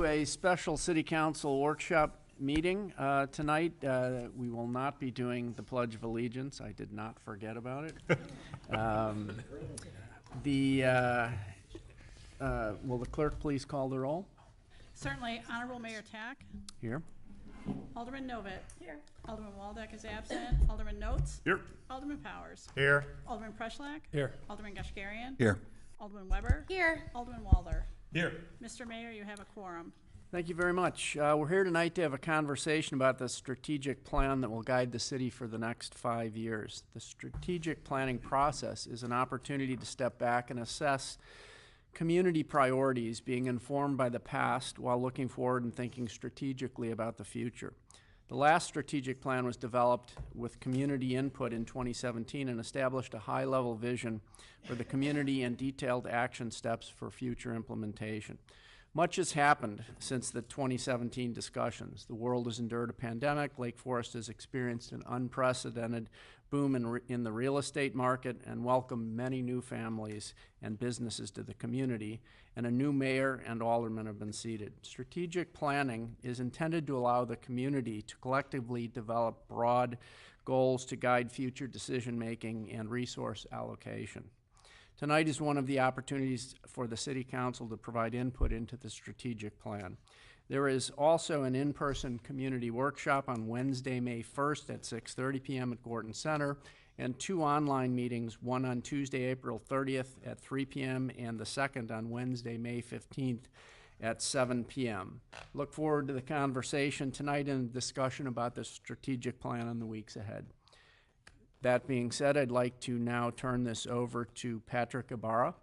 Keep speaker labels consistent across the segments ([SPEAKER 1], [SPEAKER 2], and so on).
[SPEAKER 1] A special city council workshop meeting tonight. We will not be doing the Pledge of Allegiance. I did not forget about it. Will the clerk please call the roll?
[SPEAKER 2] Certainly. Honorable Mayor Tack.
[SPEAKER 1] Here.
[SPEAKER 2] Alderman Novit. Here. Alderman Waldeck is absent. Alderman Notes.
[SPEAKER 3] Here.
[SPEAKER 2] Alderman Powers.
[SPEAKER 3] Here.
[SPEAKER 2] Alderman Preschlack.
[SPEAKER 3] Here.
[SPEAKER 2] Alderman Gashgarian.
[SPEAKER 3] Here.
[SPEAKER 2] Alderman Weber.
[SPEAKER 4] Here.
[SPEAKER 2] Alderman Walder.
[SPEAKER 3] Here.
[SPEAKER 2] Mr. Mayor, you have a quorum.
[SPEAKER 1] Thank you very much. We're here tonight to have a conversation about the strategic plan that will guide the city for the next 5 years. The strategic planning process is an opportunity to step back and assess community priorities, being informed by the past while looking forward and thinking strategically about the future. The last strategic plan was developed with community input in 2017 and established a high-level vision for the community and detailed action steps for future implementation. Much has happened since the 2017 discussions. The world has endured a pandemic. Lake Forest has experienced an unprecedented boom in the real estate market and welcomed many new families and businesses to the community, and a new mayor and aldermen have been seated. Strategic planning is intended to allow the community to collectively develop broad goals to guide future decision-making and resource allocation. Tonight is one of the opportunities for the City Council to provide input into the strategic plan. There is also an in-person community workshop on Wednesday, May 1st at 6:30 p.m. at Gorton Center, and 2 online meetings, one on Tuesday, April 30th at 3 p.m. and the second on Wednesday, May 15th at 7 p.m. Look forward to the conversation tonight and discussion about the strategic plan in the weeks ahead. That being said, I'd like to now turn this over to Patrick Ibarra,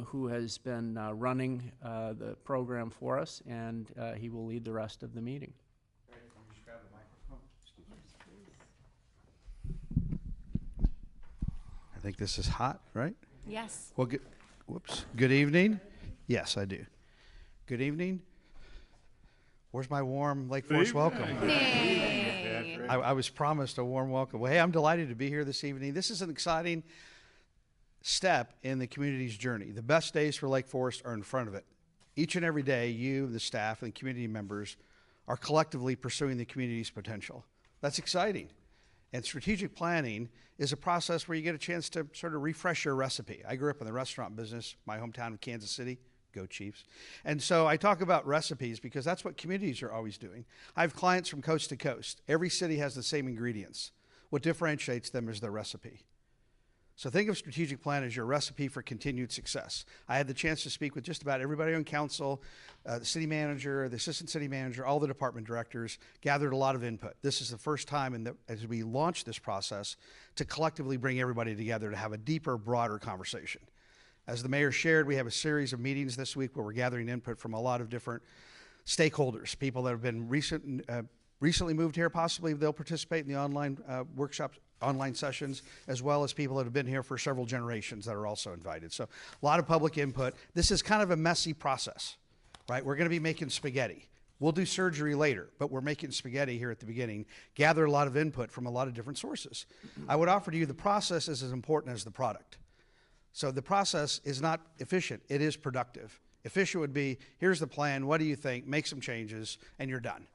[SPEAKER 1] who has been running the program for us, and he will lead the rest of the meeting.
[SPEAKER 5] Great. Let me just grab the microphone. I think this is hot, right?
[SPEAKER 4] Yes.
[SPEAKER 5] Well, good evening. Yes, I do. Good evening. Where's my warm Lake Forest welcome?
[SPEAKER 4] Yay.
[SPEAKER 5] I was promised a warm welcome. Well, hey, I'm delighted to be here this evening. This is an exciting step in the community's journey. The best days for Lake Forest are in front of it. Each and every day, you, the staff, and community members are collectively pursuing the community's potential. That's exciting. And strategic planning is a process where you get a chance to sort of refresh your recipe. I grew up in the restaurant business, my hometown of Kansas City. Go Chiefs. And so I talk about recipes because that's what communities are always doing. I have clients from coast to coast. Every city has the same ingredients. What differentiates them is their recipe. So think of strategic plan as your recipe for continued success. I had the chance to speak with just about everybody on council, the city manager, the assistant city manager, all the department directors, gathered a lot of input. This is the first time as we launch this process to collectively bring everybody together to have a deeper, broader conversation. As the mayor shared, we have a series of meetings this week where we're gathering input from a lot of different stakeholders, people that have been recently moved here. Possibly they'll participate in the online workshops, online sessions, as well as people that have been here for several generations that are also invited. So a lot of public input. This is kind of a messy process, right? We're going to be making spaghetti. We'll do surgery later, but we're making spaghetti here at the beginning, gather a lot of input from a lot of different sources. I would offer to you the process is as important as the product. So the process is not efficient, it is productive. Efficient would be, here's the plan, what do you think, make some changes, and you're done.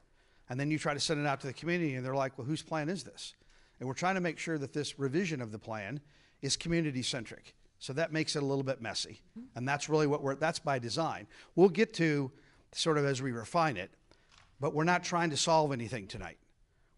[SPEAKER 5] And then you try to send it out to the community and they're like, well, whose plan is this? And we're trying to make sure that this revision of the plan is community-centric. So that makes it a little bit messy. And that's really that's by design. We'll get to sort of as we refine it, but we're not trying to solve anything tonight.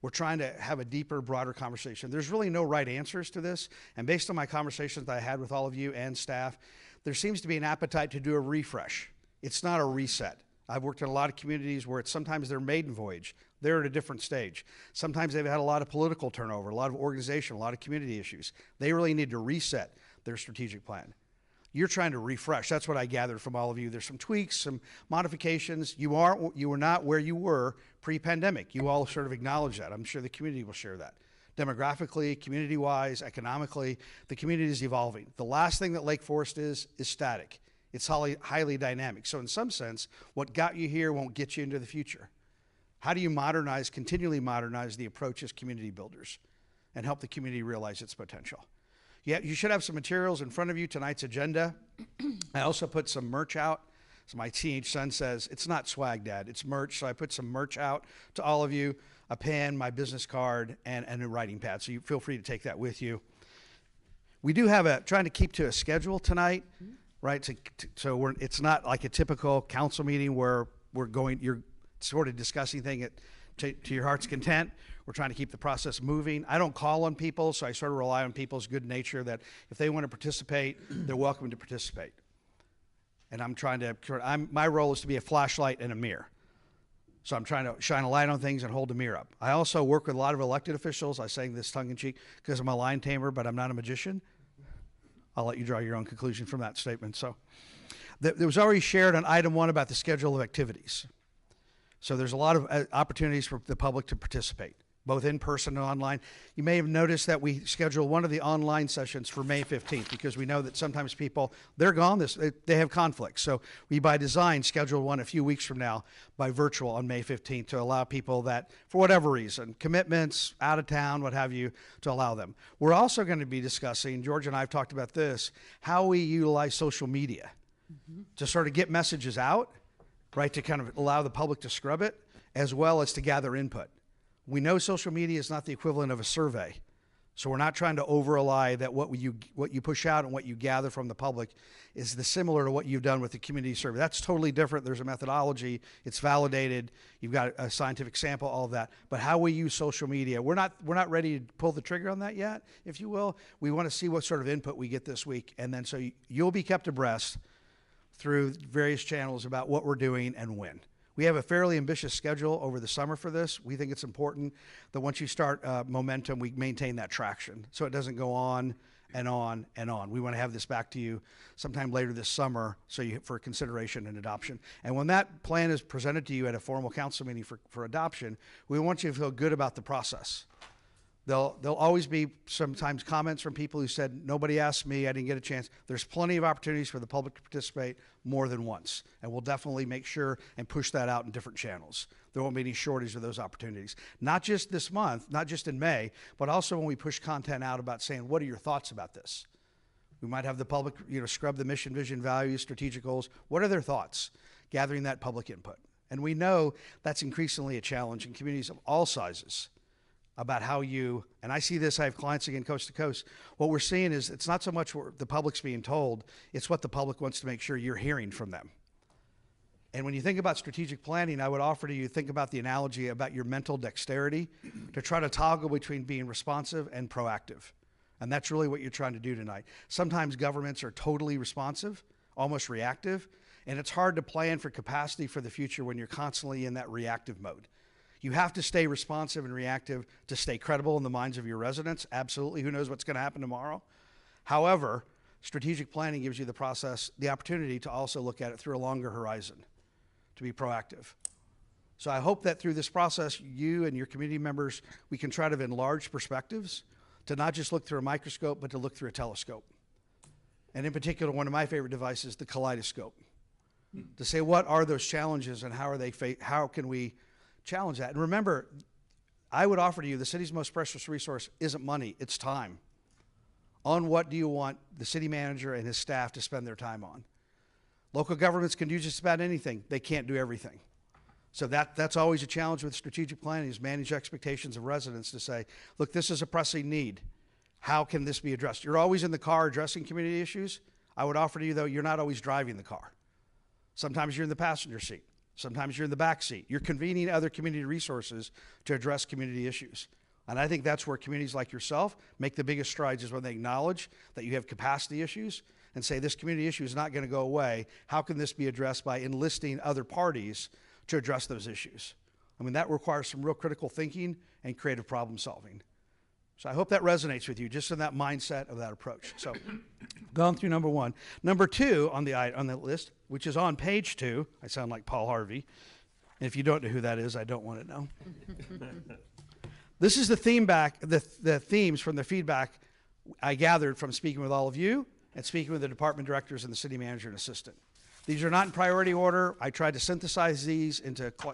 [SPEAKER 5] We're trying to have a deeper, broader conversation. There's really no right answers to this. And based on my conversations that I had with all of you and staff, there seems to be an appetite to do a refresh. It's not a reset. I've worked in a lot of communities where it's sometimes their maiden voyage. They're at a different stage. Sometimes they've had a lot of political turnover, a lot of organization, a lot of community issues. They really need to reset their strategic plan. You're trying to refresh. That's what I gathered from all of you. There's some tweaks, some modifications. You are not where you were pre-pandemic. You all sort of acknowledge that. I'm sure the community will share that. Demographically, community-wise, economically, the community is evolving. The last thing that Lake Forest is static. It's highly dynamic. So in some sense, what got you here won't get you into the future. How do you modernize, continually modernize the approach as community builders and help the community realize its potential? Yeah, you should have some materials in front of you, tonight's agenda. I also put some merch out So my teenage son says, it's not swag, Dad, it's merch. So I put some merch out to all of you, a pen, my business card, and a writing pad. So you feel free to take that with you. We do have trying to keep to a schedule tonight, right? So it's not like a typical council meeting where you're sort of discussing things to your heart's content. We're trying to keep the process moving. I don't call on people, so I sort of rely on people's good nature that if they want to participate, they're welcome to participate. And my role is to be a flashlight and a mirror. So I'm trying to shine a light on things and hold the mirror up. I also work with a lot of elected officials. I say this tongue-in-cheek because I'm a lion tamer, but I'm not a magician. I'll let you draw your own conclusion from that statement. So there was already shared on item 1 about the schedule of activities. So there's a lot of opportunities for the public to participate, both in person and online. You may have noticed that we scheduled one of the online sessions for May 15th because we know that sometimes people, they're gone, they have conflicts. So we, by design, scheduled one a few weeks from now by virtual on May 15th to allow people that, for whatever reason, commitments, out of town, what have you, to allow them. We're also going to be discussing, George and I have talked about this, how we utilize social media to sort of get messages out, right, to kind of allow the public to scrub it, as well as to gather input. We know social media is not the equivalent of a survey, so we're not trying to over-rely that what you push out and what you gather from the public is similar to what you've done with the community survey. That's totally different. There's a methodology. It's validated. You've got a scientific sample, all of that. But how we use social media, we're not ready to pull the trigger on that yet, if you will. We want to see what sort of input we get this week, and then so you'll be kept abreast through various channels about what we're doing and when. We have a fairly ambitious schedule over the summer for this. We think it's important that once you start momentum, we maintain that traction so it doesn't go on and on and on. We want to have this back to you sometime later this summer for consideration and adoption. And when that plan is presented to you at a formal council meeting for adoption, we want you to feel good about the process. There'll always be sometimes comments from people who said, nobody asked me, I didn't get a chance. There's plenty of opportunities for the public to participate more than once. And we'll definitely make sure and push that out in different channels. There won't be any shortage of those opportunities. Not just this month, not just in May, but also when we push content out about saying, what are your thoughts about this? We might have the public, scrub the mission, vision, values, strategic goals. What are their thoughts? Gathering that public input. And we know that's increasingly a challenge in communities of all sizes. About how and I see this, I have clients again coast to coast. What we're seeing is it's not so much what the public's being told, it's what the public wants to make sure you're hearing from them. And when you think about strategic planning, I would offer to you, think about the analogy about your mental dexterity to try to toggle between being responsive and proactive. And that's really what you're trying to do tonight. Sometimes governments are totally responsive, almost reactive, and it's hard to plan for capacity for the future when you're constantly in that reactive mode. You have to stay responsive and reactive to stay credible in the minds of your residents. Absolutely. Who knows what's going to happen tomorrow? However, strategic planning gives you the opportunity to also look at it through a longer horizon, to be proactive. So I hope that through this process, you and your community members, we can try to enlarge perspectives, to not just look through a microscope, but to look through a telescope. And in particular, one of my favorite devices, the kaleidoscope, to say what are those challenges and how can we challenge that. And remember, I would offer to you the city's most precious resource isn't money, it's time. On what do you want the city manager and his staff to spend their time on? Local governments can do just about anything. They can't do everything. So that's always a challenge with strategic planning, is manage expectations of residents to say, look, this is a pressing need. How can this be addressed? You're always in the car addressing community issues. I would offer to you, though, you're not always driving the car. Sometimes you're in the passenger seat. Sometimes you're in the back seat. You're convening other community resources to address community issues. And I think that's where communities like yourself make the biggest strides, is when they acknowledge that you have capacity issues and say this community issue is not going to go away. How can this be addressed by enlisting other parties to address those issues? I mean, that requires some real critical thinking and creative problem solving. So I hope that resonates with you, just in that mindset of that approach. So gone through number 1. Number 2 on the list, which is on page 2. I sound like Paul Harvey. And if you don't know who that is, I don't want to know. This is the themes from the feedback I gathered from speaking with all of you and speaking with the department directors and the city manager and assistant. These are not in priority order. I tried to synthesize these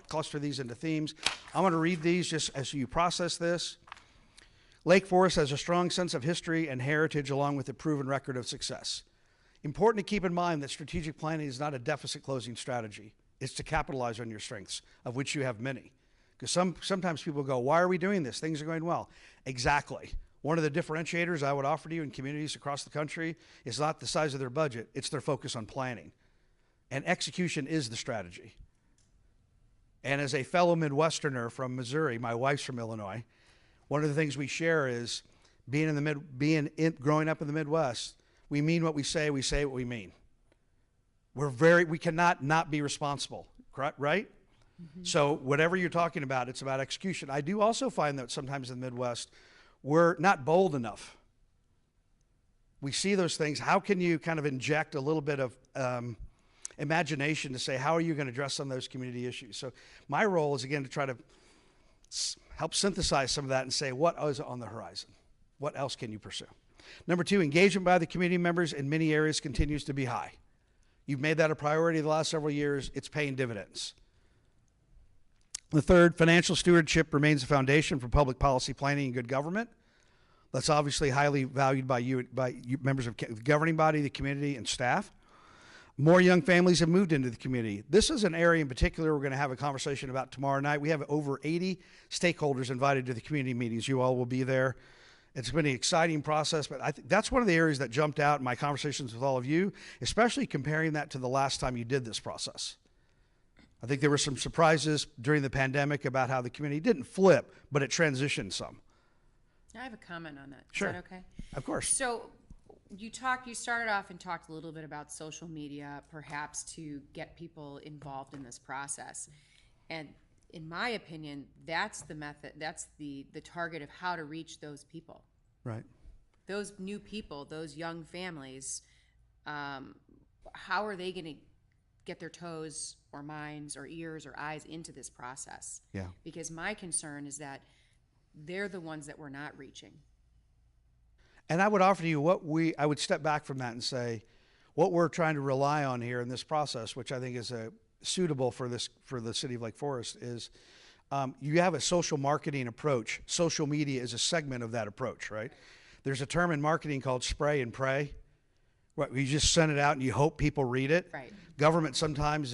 [SPEAKER 5] cluster these into themes. I'm going to read these just as you process this. Lake Forest has a strong sense of history and heritage, along with a proven record of success. Important to keep in mind that strategic planning is not a deficit closing strategy. It's to capitalize on your strengths, of which you have many. Because sometimes people go, why are we doing this? Things are going well. Exactly. One of the differentiators I would offer to you in communities across the country is not the size of their budget, it's their focus on planning. And execution is the strategy. And as a fellow Midwesterner from Missouri, my wife's from Illinois, one of the things we share is growing up in the Midwest, we mean what we say what we mean. We cannot not be responsible, right? Mm-hmm. So whatever you're talking about, it's about execution. I do also find that sometimes in the Midwest, we're not bold enough. We see those things. How can you kind of inject a little bit of imagination to say, how are you going to address some of those community issues? So my role is, again, to try to help synthesize some of that and say, what is on the horizon? What else can you pursue? Number 2, engagement by the community members in many areas continues to be high. You've made that a priority the last several years. It's paying dividends. The third, financial stewardship remains the foundation for public policy planning and good government. That's obviously highly valued by you members of the governing body, the community, and staff. More young families have moved into the community. This is an area in particular we're going to have a conversation about tomorrow night. We have over 80 stakeholders invited to the community meetings. You all will be there. It's been an exciting process, but I think that's one of the areas that jumped out in my conversations with all of you, especially comparing that to the last time you did this process. I think there were some surprises during the pandemic about how the community didn't flip, but it transitioned some.
[SPEAKER 3] I have a comment on that.
[SPEAKER 5] Sure.
[SPEAKER 3] Is that okay?
[SPEAKER 5] Of course.
[SPEAKER 3] So you started off and talked a little bit about social media, perhaps to get people involved in this process. And in my opinion, that's the method, that's the target of how to reach those people.
[SPEAKER 5] Right.
[SPEAKER 3] Those new people, those young families, how are they going to get their toes or minds or ears or eyes into this process?
[SPEAKER 5] Yeah.
[SPEAKER 3] Because my concern is that they're the ones that we're not reaching.
[SPEAKER 5] And I would offer to you I would step back from that and say, what we're trying to rely on here in this process, which I think is suitable for the city of Lake Forest, is you have a social marketing approach. Social media is a segment of that approach, right? There's a term in marketing called spray and pray. You just send it out and you hope people read it.
[SPEAKER 3] Right.
[SPEAKER 5] Government sometimes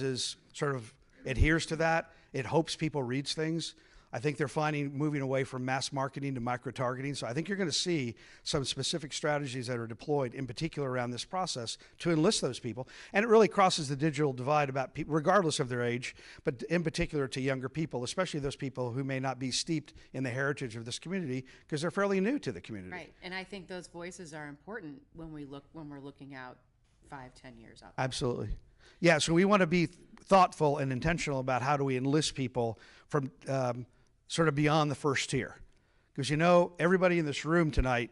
[SPEAKER 5] adheres to that. It hopes people read things. I think they're moving away from mass marketing to micro-targeting. So I think you're going to see some specific strategies that are deployed, in particular around this process, to enlist those people. And it really crosses the digital divide about people, regardless of their age, but in particular to younger people, especially those people who may not be steeped in the heritage of this community because they're fairly new to the community.
[SPEAKER 3] Right. And I think those voices are important when we're looking out 5-10 years out.
[SPEAKER 5] Absolutely. Yeah, so we want to be thoughtful and intentional about how do we enlist people from sort of beyond the first tier. Because everybody in this room tonight,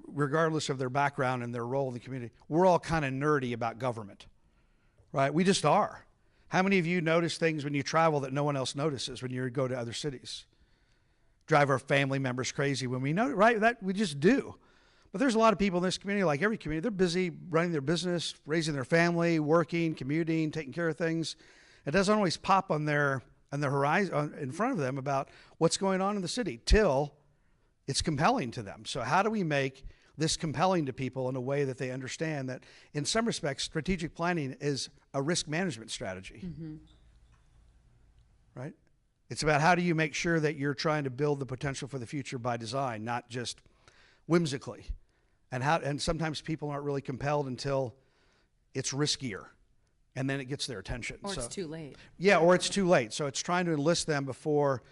[SPEAKER 5] regardless of their background and their role in the community, we're all kind of nerdy about government, right? We just are. How many of you notice things when you travel that no one else notices when you go to other cities? Drive our family members crazy when we know, right? That we just do. But there's a lot of people in this community, like every community, they're busy running their business, raising their family, working, commuting, taking care of things. It doesn't always pop on the horizon in front of them about what's going on in the city till it's compelling to them. So how do we make this compelling to people in a way that they understand that in some respects, strategic planning is a risk management strategy, right? It's about how do you make sure that you're trying to build the potential for the future by design, not just whimsically. And sometimes people aren't really compelled until it's riskier. And then it gets their attention.
[SPEAKER 3] Or it's too late.
[SPEAKER 5] Yeah, or it's too late. So it's trying to enlist them before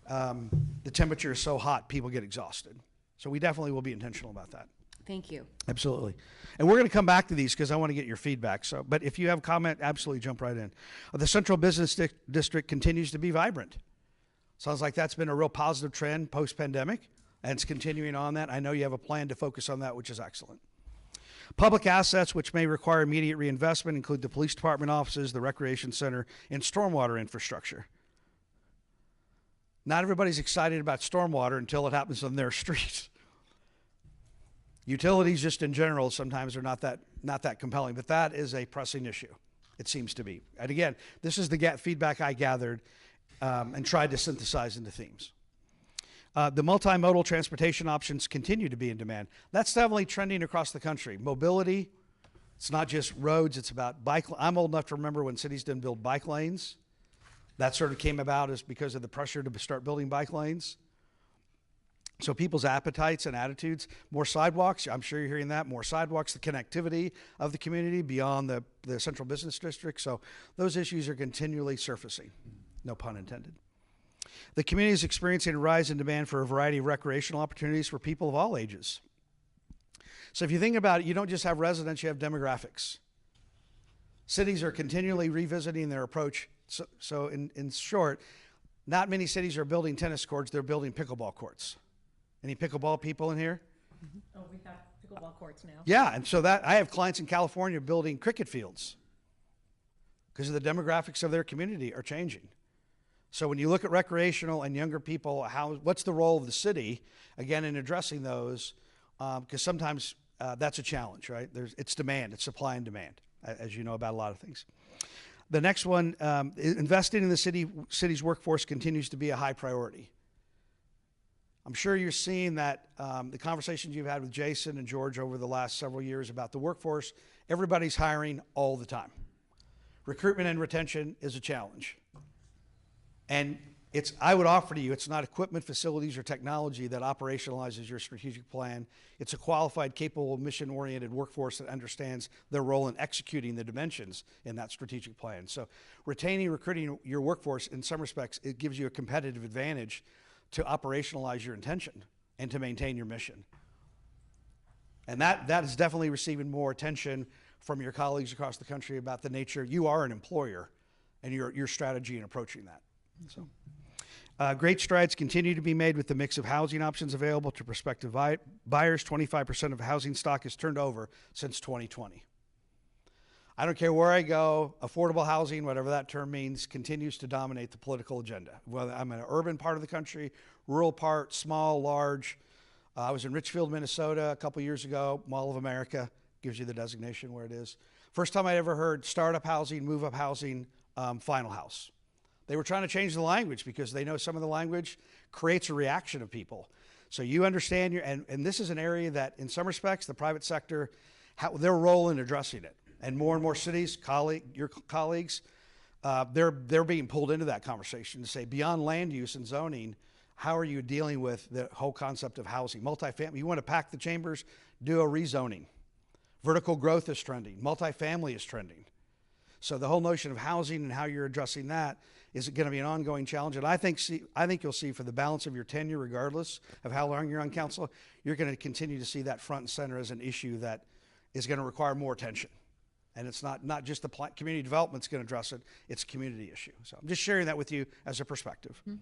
[SPEAKER 5] the temperature is so hot people get exhausted. So we definitely will be intentional about that.
[SPEAKER 3] Thank you.
[SPEAKER 5] Absolutely. And we're going to come back to these because I want to get your feedback. But if you have a comment, absolutely jump right in. The Central Business District continues to be vibrant. Sounds like that's been a real positive trend post-pandemic, and it's continuing on that. I know you have a plan to focus on that, which is excellent. Public assets which may require immediate reinvestment include the police department offices, the recreation center, and stormwater infrastructure. Not everybody's excited about stormwater until it happens on their street. Utilities just in general sometimes are not that compelling, but that is a pressing issue, it seems to be. And again, this is the feedback I gathered and tried to synthesize into themes. The multimodal transportation options continue to be in demand. That's definitely trending across the country. Mobility, It's not just roads, it's about bike. I'm old enough to remember when cities didn't build bike lanes. That sort of came about as because of the pressure to start building bike lanes. So people's appetites and attitudes, more sidewalks, I'm sure you're hearing that, more sidewalks, the connectivity of the community beyond the central business district. So those issues are continually surfacing, no pun intended. The community is experiencing a rise in demand for a variety of recreational opportunities for people of all ages. So if you think about it, you don't just have residents, you have demographics. Cities are continually revisiting their approach. So in short, not many cities are building tennis courts, they're building pickleball courts. Any pickleball people in here?
[SPEAKER 4] Oh, we have pickleball courts now.
[SPEAKER 5] Yeah, and so that I have clients in California building cricket fields because of the demographics of their community are changing. So when you look at recreational and younger people, what's the role of the city, again, in addressing those? Because sometimes that's a challenge, right? It's demand, it's supply and demand, as you know about a lot of things. The next one, investing in the city's workforce continues to be a high priority. I'm sure you're seeing that the conversations you've had with Jason and George over the last several years about the workforce, everybody's hiring all the time. Recruitment and retention is a challenge. And I would offer to you, it's not equipment, facilities, or technology that operationalizes your strategic plan. It's a qualified, capable, mission-oriented workforce that understands their role in executing the dimensions in that strategic plan. So retaining, recruiting your workforce, in some respects, it gives you a competitive advantage to operationalize your intention and to maintain your mission. And that is definitely receiving more attention from your colleagues across the country about the nature. You are an employer and your strategy in approaching that. So. Great strides continue to be made with the mix of housing options available to prospective buyers. 25% of housing stock has turned over since 2020. I don't care where I go, affordable housing, whatever that term means, continues to dominate the political agenda. Whether I'm in an urban part of the country, rural part, small, large. I was in Richfield, Minnesota a couple years ago. Mall of America gives you the designation where it is. First time I ever heard startup housing, move-up housing, final house. They were trying to change the language because they know some of the language creates a reaction of people. So you understand and this is an area that in some respects, the private sector, their role in addressing it. And more cities, your colleagues, they're being pulled into that conversation to say beyond land use and zoning, how are you dealing with the whole concept of housing? Multifamily, you want to pack the chambers, do a rezoning. Vertical growth is trending. Multifamily is trending. So the whole notion of housing and how you're addressing that is going to be an ongoing challenge. And I think you'll see for the balance of your tenure, regardless of how long you're on council, you're going to continue to see that front and center as an issue that is going to require more attention. And it's not just the community development's going to address it, it's a community issue. So I'm just sharing that with you as a perspective. Mm-hmm.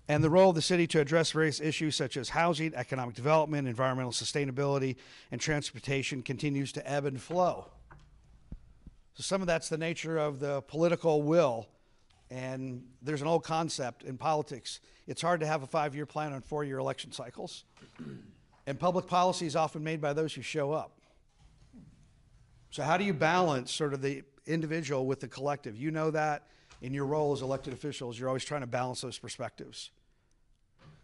[SPEAKER 5] And the role of the city to address various issues such as housing, economic development, environmental sustainability, and transportation continues to ebb and flow. So some of that's the nature of the political will. And there's an old concept in politics. It's hard to have a 5-year plan on 4-year election cycles. And public policy is often made by those who show up. So how do you balance sort of the individual with the collective? You know that in your role as elected officials, you're always trying to balance those perspectives.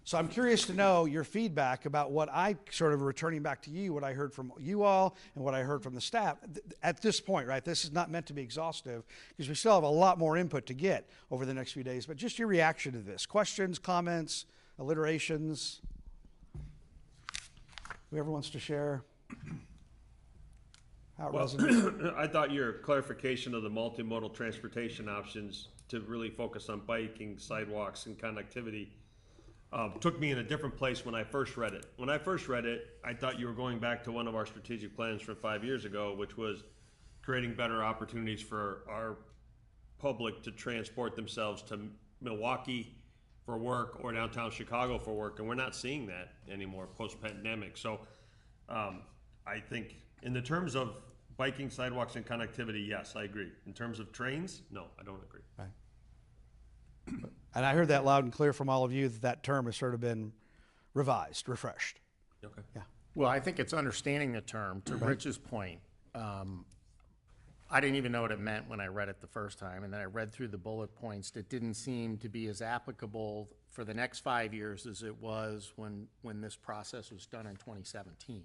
[SPEAKER 5] So I'm curious to know your feedback about what I sort of returning back to you, what I heard from you all and what I heard from the staff at this point, right? This is not meant to be exhaustive because we still have a lot more input to get over the next few days, but just your reaction to this. Questions, comments, alliterations. Whoever wants to share.
[SPEAKER 6] Well, I thought your clarification of the multimodal transportation options to really focus on biking, sidewalks, and connectivity took me in a different place when I first read it. When I first read it, I thought you were going back to one of our strategic plans from 5 years ago, which was creating better opportunities for our public to transport themselves to Milwaukee for work or downtown Chicago for work, and we're not seeing that anymore post-pandemic. So I think in the terms of biking, sidewalks, and connectivity, yes, I agree. In terms of trains, no, I don't agree.
[SPEAKER 5] Right. And I heard that loud and clear from all of you that term has sort of been revised, refreshed.
[SPEAKER 6] Okay.
[SPEAKER 5] Yeah.
[SPEAKER 7] Well, I think it's understanding the term. To Rich's point, I didn't even know what it meant when I read it the first time, and then I read through the bullet points. It didn't seem to be as applicable for the next 5 years as it was when this process was done in 2017.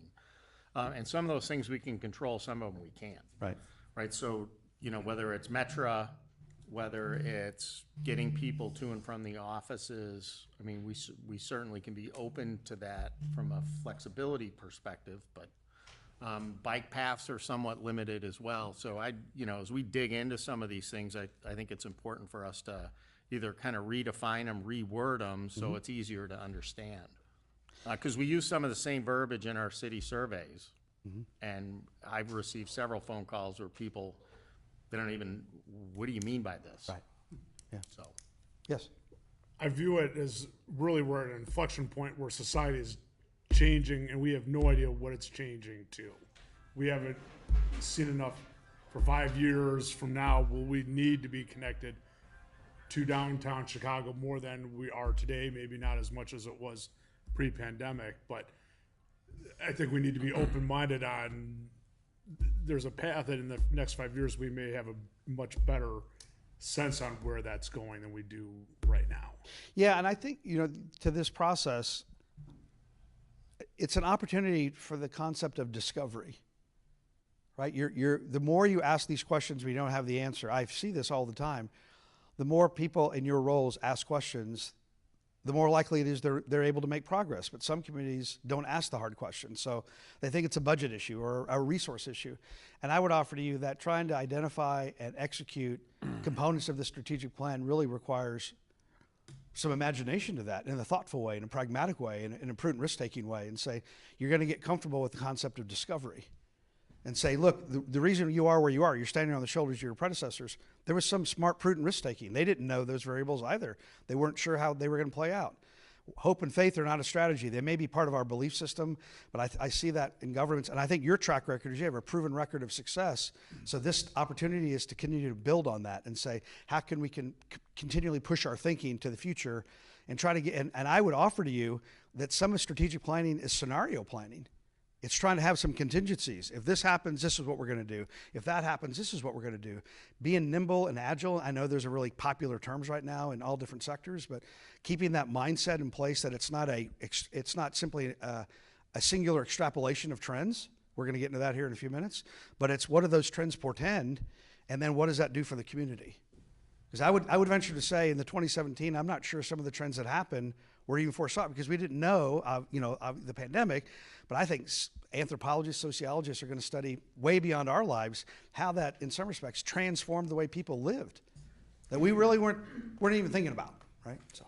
[SPEAKER 7] And some of those things we can control, some of them we can't.
[SPEAKER 5] Right.
[SPEAKER 7] Right, so, you know, whether it's Metra, whether it's getting people to and from the offices, I mean, we certainly can be open to that from a flexibility perspective, but bike paths are somewhat limited as well. So you know, as we dig into some of these things, I think it's important for us to either kind of redefine them, reword them, so it's easier to understand. Because we use some of the same verbiage in our city surveys. And I've received several phone calls where people, they don't even, what do you mean by this?
[SPEAKER 5] Right. Yeah.
[SPEAKER 7] So,
[SPEAKER 5] Yes.
[SPEAKER 8] I view it as really we're at an inflection point where society is changing and we have no idea what it's changing to. We haven't seen enough for 5 years from now. Will we need to be connected to downtown Chicago more than we are today? Maybe not as much as it was pre-pandemic, but I think we need to be open-minded on there's a path that in the next 5 years we may have a much better sense on where that's going than we do right now.
[SPEAKER 5] Yeah, and I think, you know, to this process, it's an opportunity for the concept of discovery, right? The more you ask these questions, we don't have the answer. I see this all the time. The more people in your roles ask questions, the more likely it is they're able to make progress. But some communities don't ask the hard questions. So they think it's a budget issue or a resource issue. And I would offer to you that trying to identify and execute components of the strategic plan really requires some imagination to that in a thoughtful way, in a pragmatic way, in a prudent risk-taking way, and say, you're going to get comfortable with the concept of discovery. And say, look, the reason you are where you are, you're standing on the shoulders of your predecessors, there was some smart, prudent risk-taking. They didn't know those variables either. They weren't sure how they were going to play out. Hope and faith are not a strategy. They may be part of our belief system, but I see that in governments, and I think your track record is you have a proven record of success. So this opportunity is to continue to build on that and say, how can we continually push our thinking to the future and try to get, and I would offer to you that some of strategic planning is scenario planning. It's trying to have some contingencies. If this happens, this is what we're going to do. If that happens, this is what we're going to do. Being nimble and agile, I know there's a really popular terms right now in all different sectors, but keeping that mindset in place that it's not simply a singular extrapolation of trends. We're going to get into that here in a few minutes, but it's what do those trends portend, and then what does that do for the community? Because I would venture to say in the 2017, I'm not sure some of the trends that happened were even foresaw because we didn't know, the pandemic. But I think anthropologists, sociologists are going to study way beyond our lives how that, in some respects, transformed the way people lived that we really weren't even thinking about, right? So,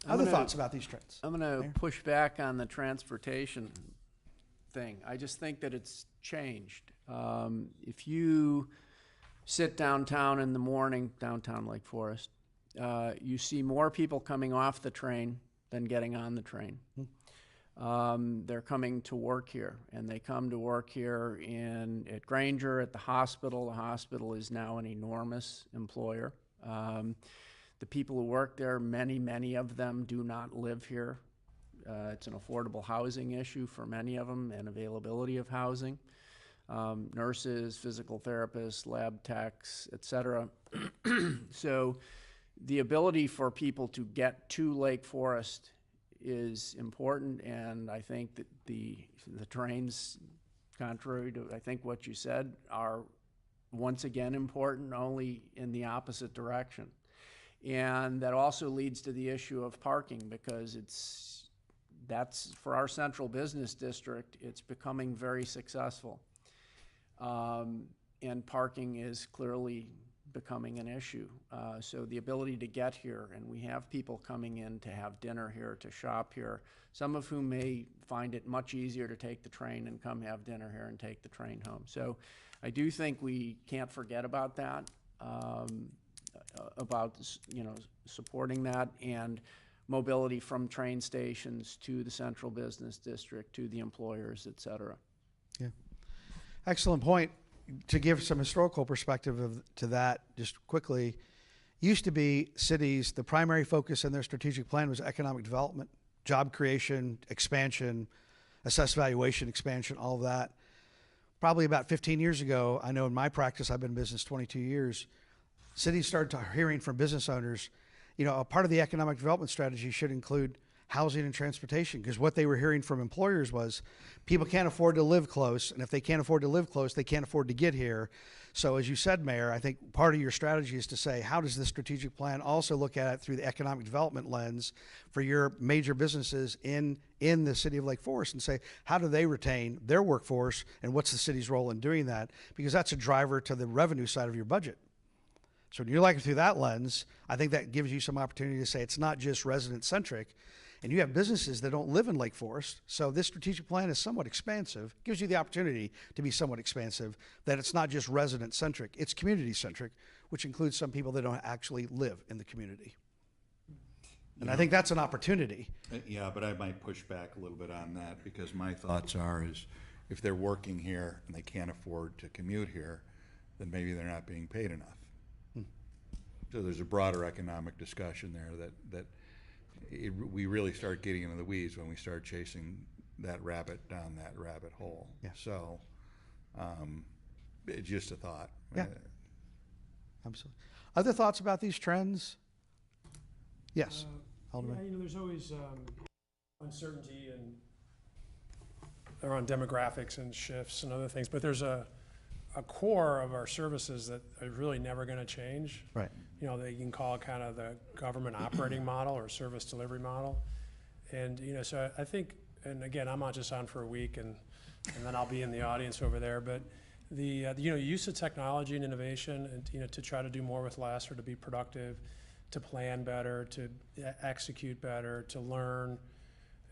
[SPEAKER 5] other thoughts about these trends?
[SPEAKER 1] I'm going to push back on the transportation thing. I just think that it's changed. If you sit downtown in the morning, downtown Lake Forest, you see more people coming off the train than getting on the train. They're coming to work here, and they come to work here at Granger, at the hospital. The hospital is now an enormous employer. The people who work there, many of them do not live here. It's an affordable housing issue for many of them and availability of housing. Nurses, physical therapists, lab techs, et cetera. So the ability for people to get to Lake Forest is important, and I think that the trains, contrary to I think what you said, are once again important, only in the opposite direction. And that also leads to the issue of parking, because that's for our central business district, it's becoming very successful. And parking is clearly becoming an issue. So the ability to get here, and we have people coming in to have dinner here, to shop here, some of whom may find it much easier to take the train and come have dinner here and take the train home. So I do think we can't forget about that, about supporting that, and mobility from train stations to the central business district, to the employers, et cetera.
[SPEAKER 5] Yeah. Excellent point. To give some historical perspective to that, just quickly, used to be cities, the primary focus in their strategic plan was economic development, job creation, expansion, assessed valuation, expansion, all of that. Probably about 15 years ago, I know in my practice, I've been in business 22 years, cities started hearing from business owners, a part of the economic development strategy should include housing and transportation, because what they were hearing from employers was people can't afford to live close, and if they can't afford to live close, they can't afford to get here. So as you said, Mayor, I think part of your strategy is to say, how does this strategic plan also look at it through the economic development lens for your major businesses in the city of Lake Forest, and say, how do they retain their workforce, and what's the city's role in doing that? Because that's a driver to the revenue side of your budget. So when you like it through that lens, I think that gives you some opportunity to say it's not just resident-centric, and you have businesses that don't live in Lake Forest. So this strategic plan is somewhat expansive, gives you the opportunity to be somewhat expansive, that it's not just resident-centric, it's community-centric, which includes some people that don't actually live in the community. And I think that's an opportunity.
[SPEAKER 9] Yeah, but I might push back a little bit on that, because my thoughts are is if they're working here and they can't afford to commute here, then maybe they're not being paid enough. So there's a broader economic discussion there that we really start getting into the weeds when we start chasing that rabbit down that rabbit hole.
[SPEAKER 5] Yeah.
[SPEAKER 9] So it's just a thought.
[SPEAKER 5] Yeah. Absolutely. Other thoughts about these trends? Yes. Alderman.
[SPEAKER 10] Yeah, there's always uncertainty around demographics and shifts and other things, but there's a core of our services that are really never going to change.
[SPEAKER 5] Right.
[SPEAKER 10] That you can call kind of the government operating model or service delivery model. And, so I think, and again, I'm not just on for a week and then I'll be in the audience over there, but the use of technology and innovation and, to try to do more with less, or to be productive, to plan better, to execute better, to learn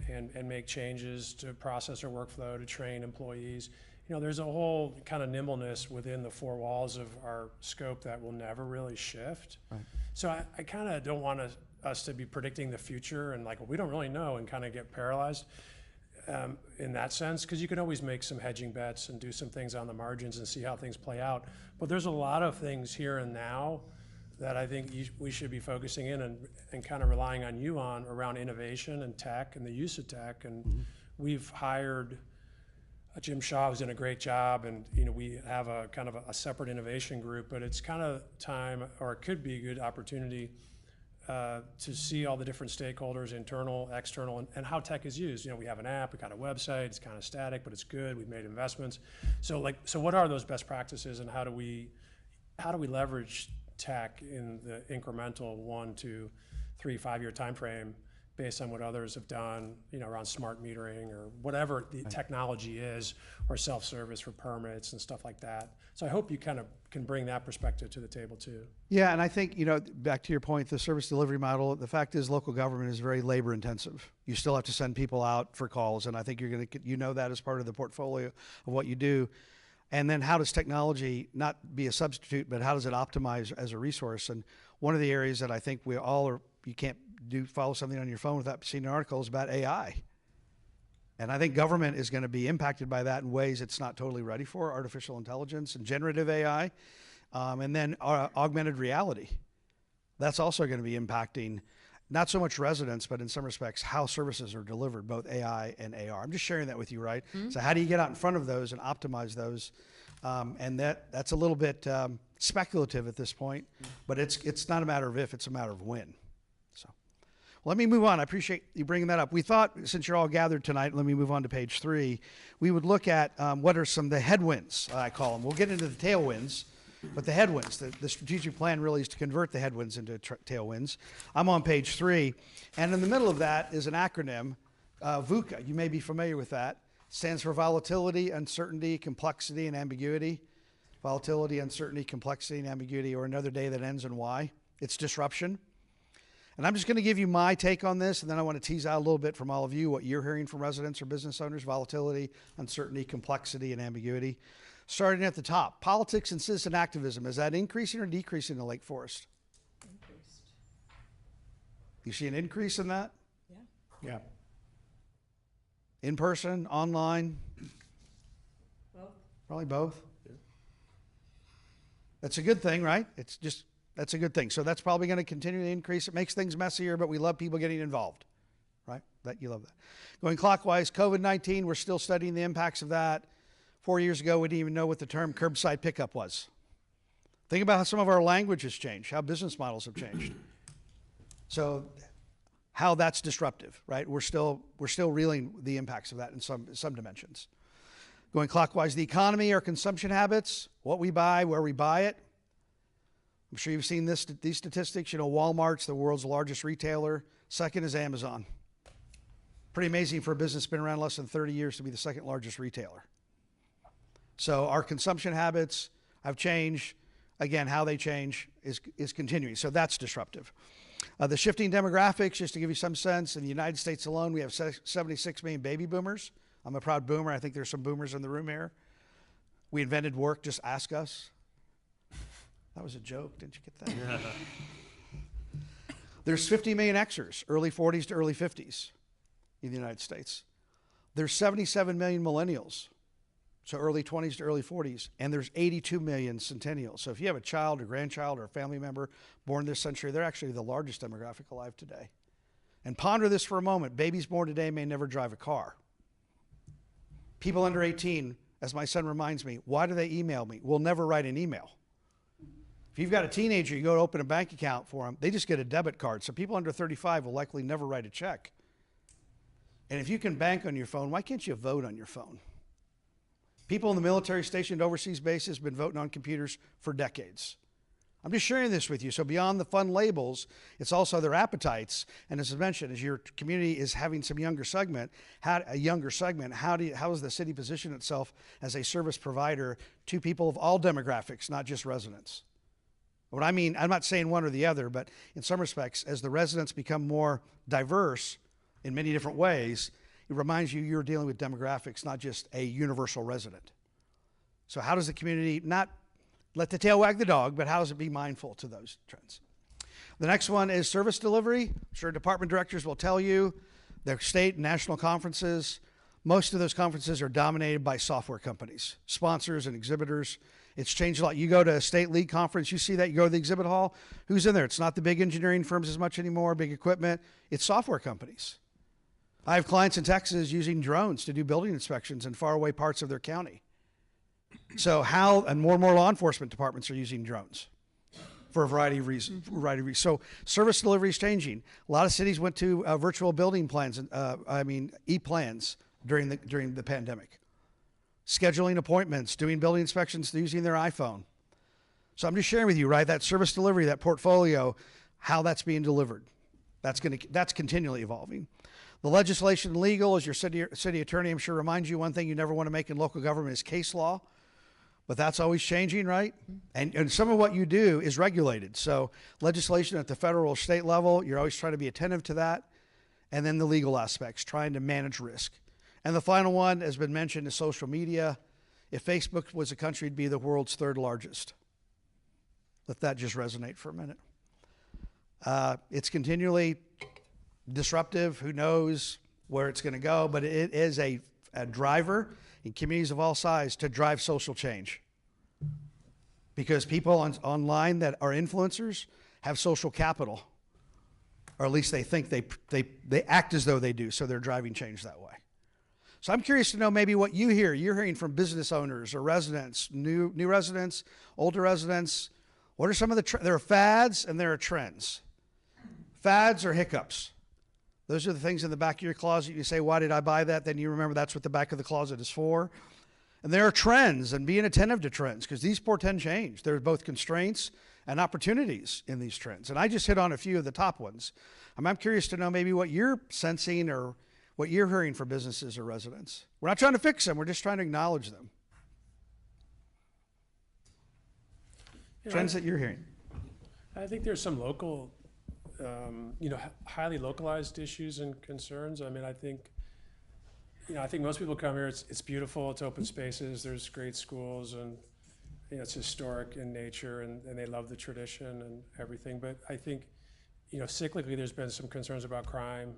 [SPEAKER 10] and make changes, to process our workflow, to train employees. There's a whole kind of nimbleness within the four walls of our scope that will never really shift. Right. So I kind of don't want us to be predicting the future and we don't really know, and kind of get paralyzed in that sense, because you can always make some hedging bets and do some things on the margins and see how things play out. But there's a lot of things here and now that I think we should be focusing in and kind of relying on you on around innovation and tech and the use of tech. And we've hired Jim Shaw, who's done a great job, and we have a kind of a separate innovation group, but it's kind of time, or it could be a good opportunity to see all the different stakeholders, internal, external, and how tech is used. We have an app, we got a website, it's kind of static, but it's good. We've made investments. So what are those best practices, and how do we leverage tech in the incremental 1, 2, 3, 5-year time frame, based on what others have done, around smart metering or whatever the technology is, or self-service for permits and stuff like that. So I hope you kind of can bring that perspective to the table too. Yeah,
[SPEAKER 5] and I think, back to your point, the service delivery model, the fact is local government is very labor intensive. You still have to send people out for calls, and I think you're going to, that as part of the portfolio of what you do. And then how does technology not be a substitute, but how does it optimize as a resource? And one of the areas that I think we all are, you can't follow something on your phone without seeing an article, is about AI. And I think government is going to be impacted by that in ways it's not totally ready for, artificial intelligence and generative AI, and then augmented reality. That's also going to be impacting not so much residents, but in some respects, how services are delivered, both AI and AR. I'm just sharing that with you, right? Mm-hmm. So how do you get out in front of those and optimize those? And that's a little bit speculative at this point, but it's not a matter of if, it's a matter of when. So let me move on. I appreciate you bringing that up. We thought, since you're all gathered tonight, let me move on to page 3. We would look at what are some of the headwinds, I call them. We'll get into the tailwinds, but the headwinds, the strategic plan really is to convert the headwinds into tailwinds. I'm on page 3, and in the middle of that is an acronym, VUCA. You may be familiar with that. It stands for volatility, uncertainty, complexity, and ambiguity. Volatility, uncertainty, complexity, and ambiguity, or another day that ends in Y. It's disruption. And I'm just going to give you my take on this, and then I want to tease out a little bit from all of you what you're hearing from residents or business owners: volatility, uncertainty, complexity, and ambiguity. Starting at the top, politics and citizen activism. Is that increasing or decreasing in Lake Forest?
[SPEAKER 4] Increased.
[SPEAKER 5] You see an increase in that?
[SPEAKER 4] Yeah.
[SPEAKER 7] Yeah.
[SPEAKER 5] In person, online?
[SPEAKER 4] Both.
[SPEAKER 5] Probably both. Yeah. That's a good thing, right? That's a good thing. So that's probably going to continue to increase. It makes things messier, but we love people getting involved, right? You love that. Going clockwise, COVID-19, we're still studying the impacts of that. 4 years ago, we didn't even know what the term curbside pickup was. Think about how some of our language has changed, how business models have changed. So how that's disruptive, right? We're still reeling the impacts of that in some dimensions. Going clockwise, the economy, our consumption habits, what we buy, where we buy it. I'm sure you've seen these statistics. You know, Walmart's the world's largest retailer. Second is Amazon. Pretty amazing for a business that's been around less than 30 years to be the second largest retailer. So our consumption habits have changed. Again, how they change is continuing. So that's disruptive. The shifting demographics, just to give you some sense, in the United States alone, we have 76 million baby boomers. I'm a proud boomer. I think there's some boomers in the room here. We invented work, just ask us. That was a joke, didn't you get that? There's 50 million Xers, early 40s to early 50s in the United States. There's 77 million millennials, so early 20s to early 40s, and there's 82 million centennials. So if you have a child or grandchild or a family member born this century, they're actually the largest demographic alive today. And ponder this for a moment. Babies born today may never drive a car. People under 18, as my son reminds me, why do they email me? We'll never write an email. If you've got a teenager, you go to open a bank account for them, they just get a debit card. So people under 35 will likely never write a check. And if you can bank on your phone, why can't you vote on your phone? People in the military stationed overseas bases have been voting on computers for decades. I'm just sharing this with you. So beyond the fun labels, it's also their appetites. And as I mentioned, as your community is having some younger segment, how does the city position itself as a service provider to people of all demographics, not just residents? What I mean, I'm not saying one or the other, but in some respects, as the residents become more diverse in many different ways, it reminds you you're dealing with demographics, not just a universal resident. So how does the community not let the tail wag the dog, but how does it be mindful to those trends? The next one is service delivery. I'm sure department directors will tell you their state and national conferences. Most of those conferences are dominated by software companies, sponsors and exhibitors. It's changed a lot. You go to a state league conference, you see that, you go to the exhibit hall, who's in there? It's not the big engineering firms as much anymore, big equipment. It's software companies. I have clients in Texas using drones to do building inspections in faraway parts of their county. So and more and more law enforcement departments are using drones for a variety of reasons. So service delivery is changing. A lot of cities went to virtual building plans, e-plans during the pandemic. Scheduling appointments, doing building inspections using their iPhone. So I'm just sharing with you, right, that service delivery, that portfolio, how that's being delivered. That's continually evolving. The legislation and legal, as your city attorney, I'm sure reminds you, one thing you never want to make in local government is case law. But that's always changing, right? And some of what you do is regulated. So legislation at the federal or state level, you're always trying to be attentive to that. And then the legal aspects, trying to manage risk. And the final one has been mentioned is social media. If Facebook was a country, it'd be the world's third largest. Let that just resonate for a minute. It's continually disruptive. Who knows where it's going to go? But it is a driver in communities of all sizes to drive social change. Because people online that are influencers have social capital, or at least they think they act as though they do, so they're driving change that way. So I'm curious to know maybe what you hear. You're hearing from business owners or residents, new residents, older residents. What are some of there are fads and there are trends. Fads are hiccups. Those are the things in the back of your closet. You say, why did I buy that? Then you remember that's what the back of the closet is for. And there are trends, and being attentive to trends, because these portend change. There are both constraints and opportunities in these trends. And I just hit on a few of the top ones. I'm curious to know maybe what you're sensing or what you're hearing from businesses or residents. We're not trying to fix them. We're just trying to acknowledge them. Trends that you're hearing.
[SPEAKER 10] I think there's some local, highly localized issues and concerns. I mean, I think most people come here, it's beautiful, it's open spaces, there's great schools, and it's historic in nature, and they love the tradition and everything. But I think, cyclically, there's been some concerns about crime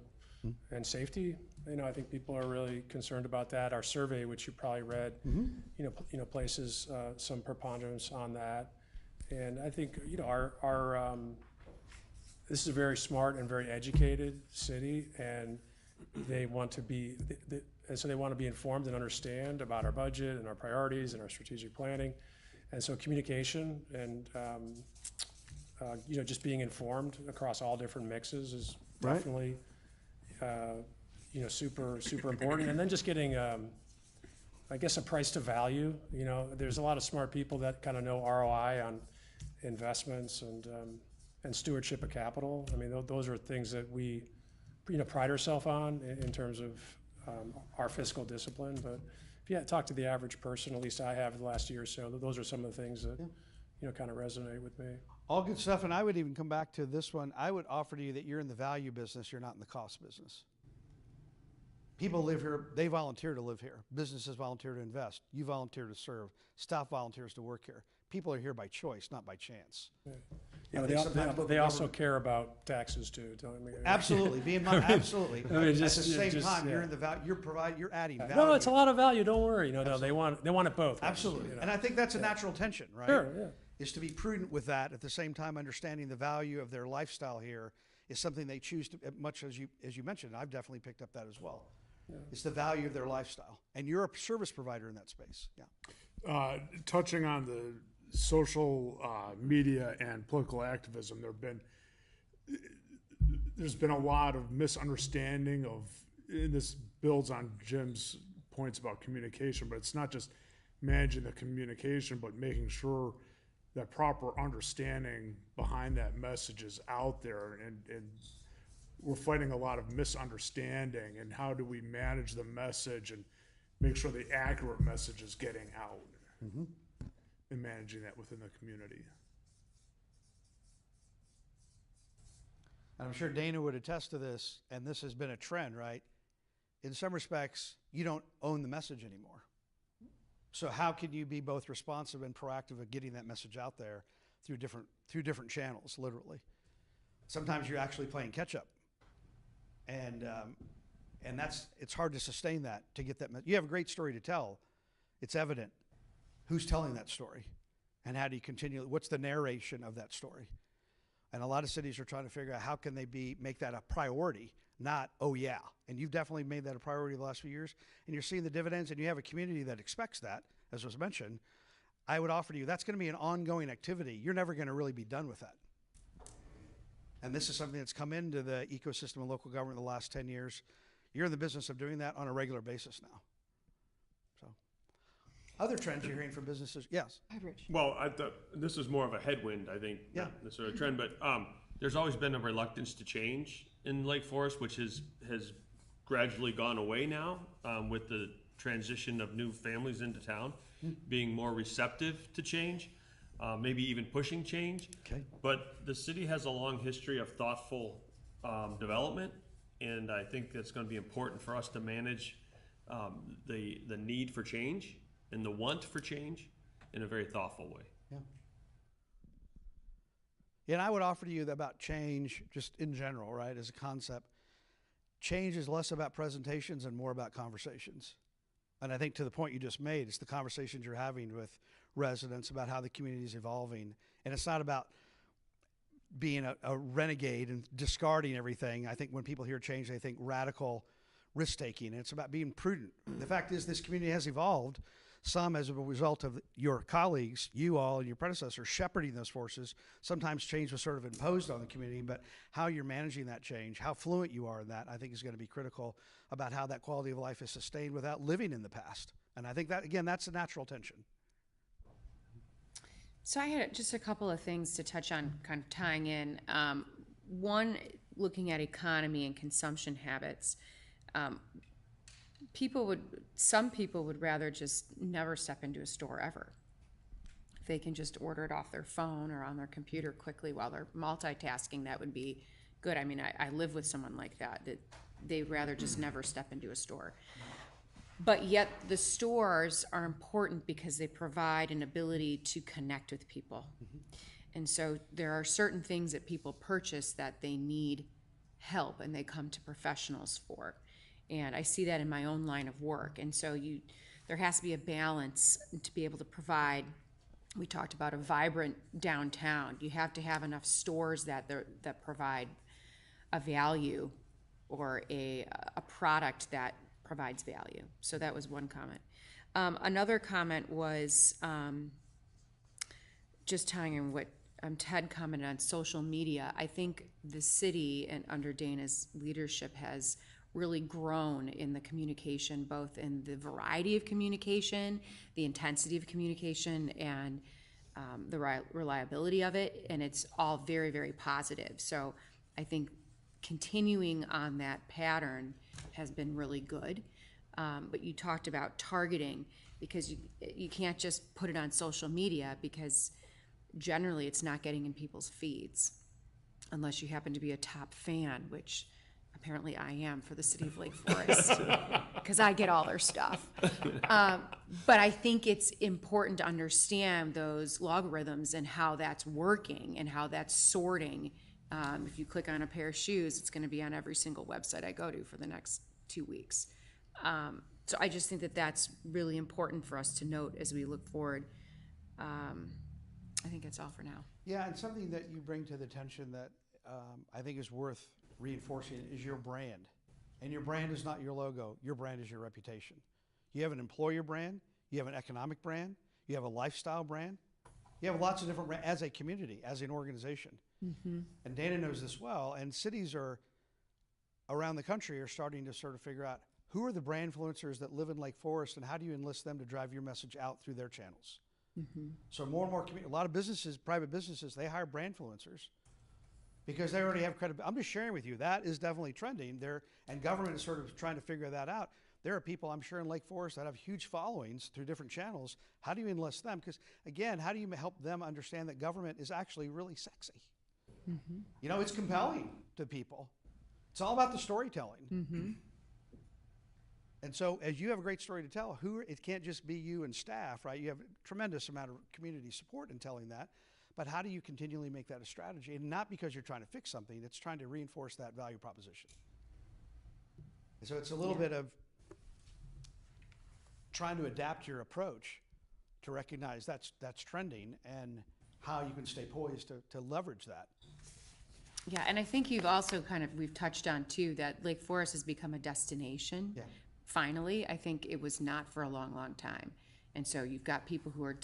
[SPEAKER 10] and safety. I think people are really concerned about that. Our survey, which you probably read, places some preponderance on that. And I think, this is a very smart and very educated city, and they want to be, and so they want to be informed and understand about our budget and our priorities and our strategic planning. And so communication and, just being informed across all different mixes is
[SPEAKER 5] Right.
[SPEAKER 10] definitely, super, super important. And then just getting, I guess, a price to value. There's a lot of smart people that kind of know ROI on investments and stewardship of capital. I mean, those are things that we, pride ourselves on in terms of our fiscal discipline. But if you talk to the average person, at least I have the last year or so, those are some of the things that, kind of resonate with me.
[SPEAKER 5] All good stuff, and I would even come back to this one. I would offer to you that you're in the value business, you're not in the cost business. People live here, they volunteer to live here. Businesses volunteer to invest. You volunteer to serve. Staff volunteers to work here. People are here by choice, not by chance.
[SPEAKER 10] They also care about taxes too. Don't they?
[SPEAKER 5] Absolutely, absolutely.
[SPEAKER 10] I mean,
[SPEAKER 5] At the same time, you're
[SPEAKER 10] yeah.
[SPEAKER 5] in the value. You're adding value.
[SPEAKER 10] No, it's a lot of value. Don't worry. No, they want it both.
[SPEAKER 5] Absolutely, and I think that's a natural tension, right?
[SPEAKER 10] Sure, yeah.
[SPEAKER 5] Is to be prudent with that, at the same time understanding the value of their lifestyle here is something they choose to, much as you mentioned, I've definitely picked up that as well. Yeah. It's the value of their lifestyle, and you're a service provider in that space. Yeah.
[SPEAKER 8] Touching on the social media and political activism, there's been a lot of misunderstanding of, and this builds on Jim's points about communication, but it's not just managing the communication, but making sure that proper understanding behind that message is out there, and we're fighting a lot of misunderstanding, and how do we manage the message and make sure the accurate message is getting out, and managing that within the community.
[SPEAKER 5] I'm sure Dana would attest to this, and this has been a trend, right? In some respects, you don't own the message anymore. So how can you be both responsive and proactive at getting that message out there through different channels, literally? Sometimes you're actually playing catch up, and it's hard to sustain that, to get that. You have a great story to tell. It's evident. Who's telling that story, and how do you continue? What's the narration of that story? And a lot of cities are trying to figure out how can they make that a priority, not, oh yeah. And you've definitely made that a priority the last few years, and you're seeing the dividends, and you have a community that expects that, as was mentioned. I would offer to you, that's going to be an ongoing activity. You're never going to really be done with that. And this is something that's come into the ecosystem of local government in the last 10 years. You're in the business of doing that on a regular basis now. So, other trends you're hearing from businesses? Yes.
[SPEAKER 3] Hi, Rich.
[SPEAKER 6] Well, I thought this is more of a headwind, I think,
[SPEAKER 5] Yeah.
[SPEAKER 6] not necessarily a trend, but there's always been a reluctance to change in Lake Forest, which has gradually gone away now with the transition of new families into town, being more receptive to change, maybe even pushing change.
[SPEAKER 5] Okay.
[SPEAKER 6] But the city has a long history of thoughtful development, and I think that's going to be important for us to manage the need for change and the want for change in a very thoughtful way.
[SPEAKER 5] Yeah. And I would offer to you that about change, just in general, right, as a concept, change is less about presentations and more about conversations. And I think to the point you just made, it's the conversations you're having with residents about how the community is evolving. And it's not about being a renegade and discarding everything. I think when people hear change, they think radical risk-taking. And it's about being prudent. The fact is this community has evolved, some as a result of your colleagues, you all and your predecessors shepherding those forces. Sometimes change was sort of imposed on the community, but how you're managing that change, how fluent you are in that, I think is going to be critical about how that quality of life is sustained without living in the past. And I think that, again, that's a natural tension.
[SPEAKER 3] So I had just a couple of things to touch on, kind of tying in. One, looking at economy and consumption habits. Some people would rather just never step into a store ever. If they can just order it off their phone or on their computer quickly while they're multitasking, that would be good. I mean, I live with someone like that they'd rather just never step into a store. But yet the stores are important because they provide an ability to connect with people. And so there are certain things that people purchase that they need help and they come to professionals for. And I see that in my own line of work. And so there has to be a balance to be able to provide. We talked about a vibrant downtown. You have to have enough stores that provide a value or a product that provides value. So that was one comment. Another comment was just tying in what Ted commented on social media. I think the city and under Dana's leadership has really grown in the communication, both in the variety of communication, the intensity of communication, and the reliability of it, and it's all very, very positive. So I think continuing on that pattern has been really good. But you talked about targeting, because you can't just put it on social media, because generally it's not getting in people's feeds unless you happen to be a top fan, which apparently I am for the city of Lake Forest, because I get all their stuff. But I think it's important to understand those logarithms and how that's working and how that's sorting. If you click on a pair of shoes, it's going to be on every single website I go to for the next 2 weeks. So I just think that that's really important for us to note as we look forward. I think that's all for now.
[SPEAKER 5] Yeah, and something that you bring to the attention that I think is worth reinforcing is your brand. And your brand is not your logo. Your brand is your reputation. You have an employer brand. You have an economic brand. You have a lifestyle brand. You have lots of different brands as a community, as an organization. Mm-hmm. And Dana knows this well. And cities are around the country are starting to sort of figure out who are the brand influencers that live in Lake Forest, and how do you enlist them to drive your message out through their channels? Mm-hmm. So more and more, a lot of businesses, private businesses, they hire brand influencers because they already have credibility. I'm just sharing with you, that is definitely trending there, and government is sort of trying to figure that out. There are people, I'm sure, in Lake Forest that have huge followings through different channels. How do you enlist them? Because, again, how do you help them understand that government is actually really sexy? Mm-hmm. You know, it's compelling to people. It's all about the storytelling. Mm-hmm. And so as you have a great story to tell, it can't just be you and staff, right? You have a tremendous amount of community support in telling that. But how do you continually make that a strategy? And not because you're trying to fix something, it's trying to reinforce that value proposition. And so it's a little bit of trying to adapt your approach to recognize that's trending and how you can stay poised to leverage that.
[SPEAKER 3] Yeah, and I think you've also we've touched on too, that Lake Forest has become a destination. Yeah. Finally, I think it was not for a long, long time. And so you've got people who are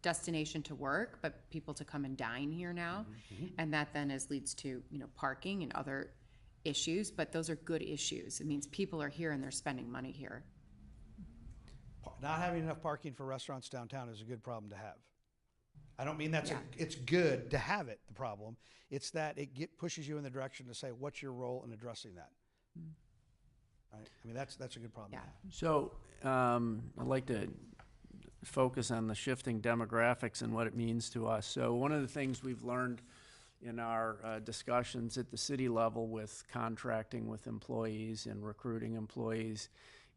[SPEAKER 3] destination to work, but people to come and dine here now. Mm-hmm. And that then leads to, parking and other issues, but those are good issues. It means people are here and they're spending money here.
[SPEAKER 5] Not having enough parking for restaurants downtown is a good problem to have. I don't mean it's good to have it, the problem. It's that it pushes you in the direction to say, what's your role in addressing that? Mm. Right? I mean, that's a good problem to have.
[SPEAKER 1] So I'd like to focus on the shifting demographics and what it means to us. So one of the things we've learned in our discussions at the city level with contracting with employees and recruiting employees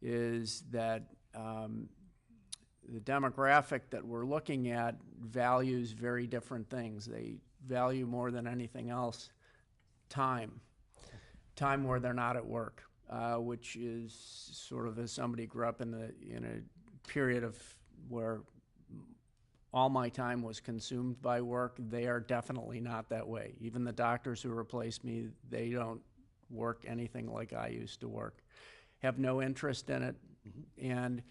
[SPEAKER 1] is that the demographic that we're looking at values very different things. They value more than anything else time where they're not at work, which is sort of, as somebody grew up in a period of where all my time was consumed by work. They are definitely not that way. Even the doctors who replaced me, they don't work anything like I used to work, have no interest in it. Mm-hmm. And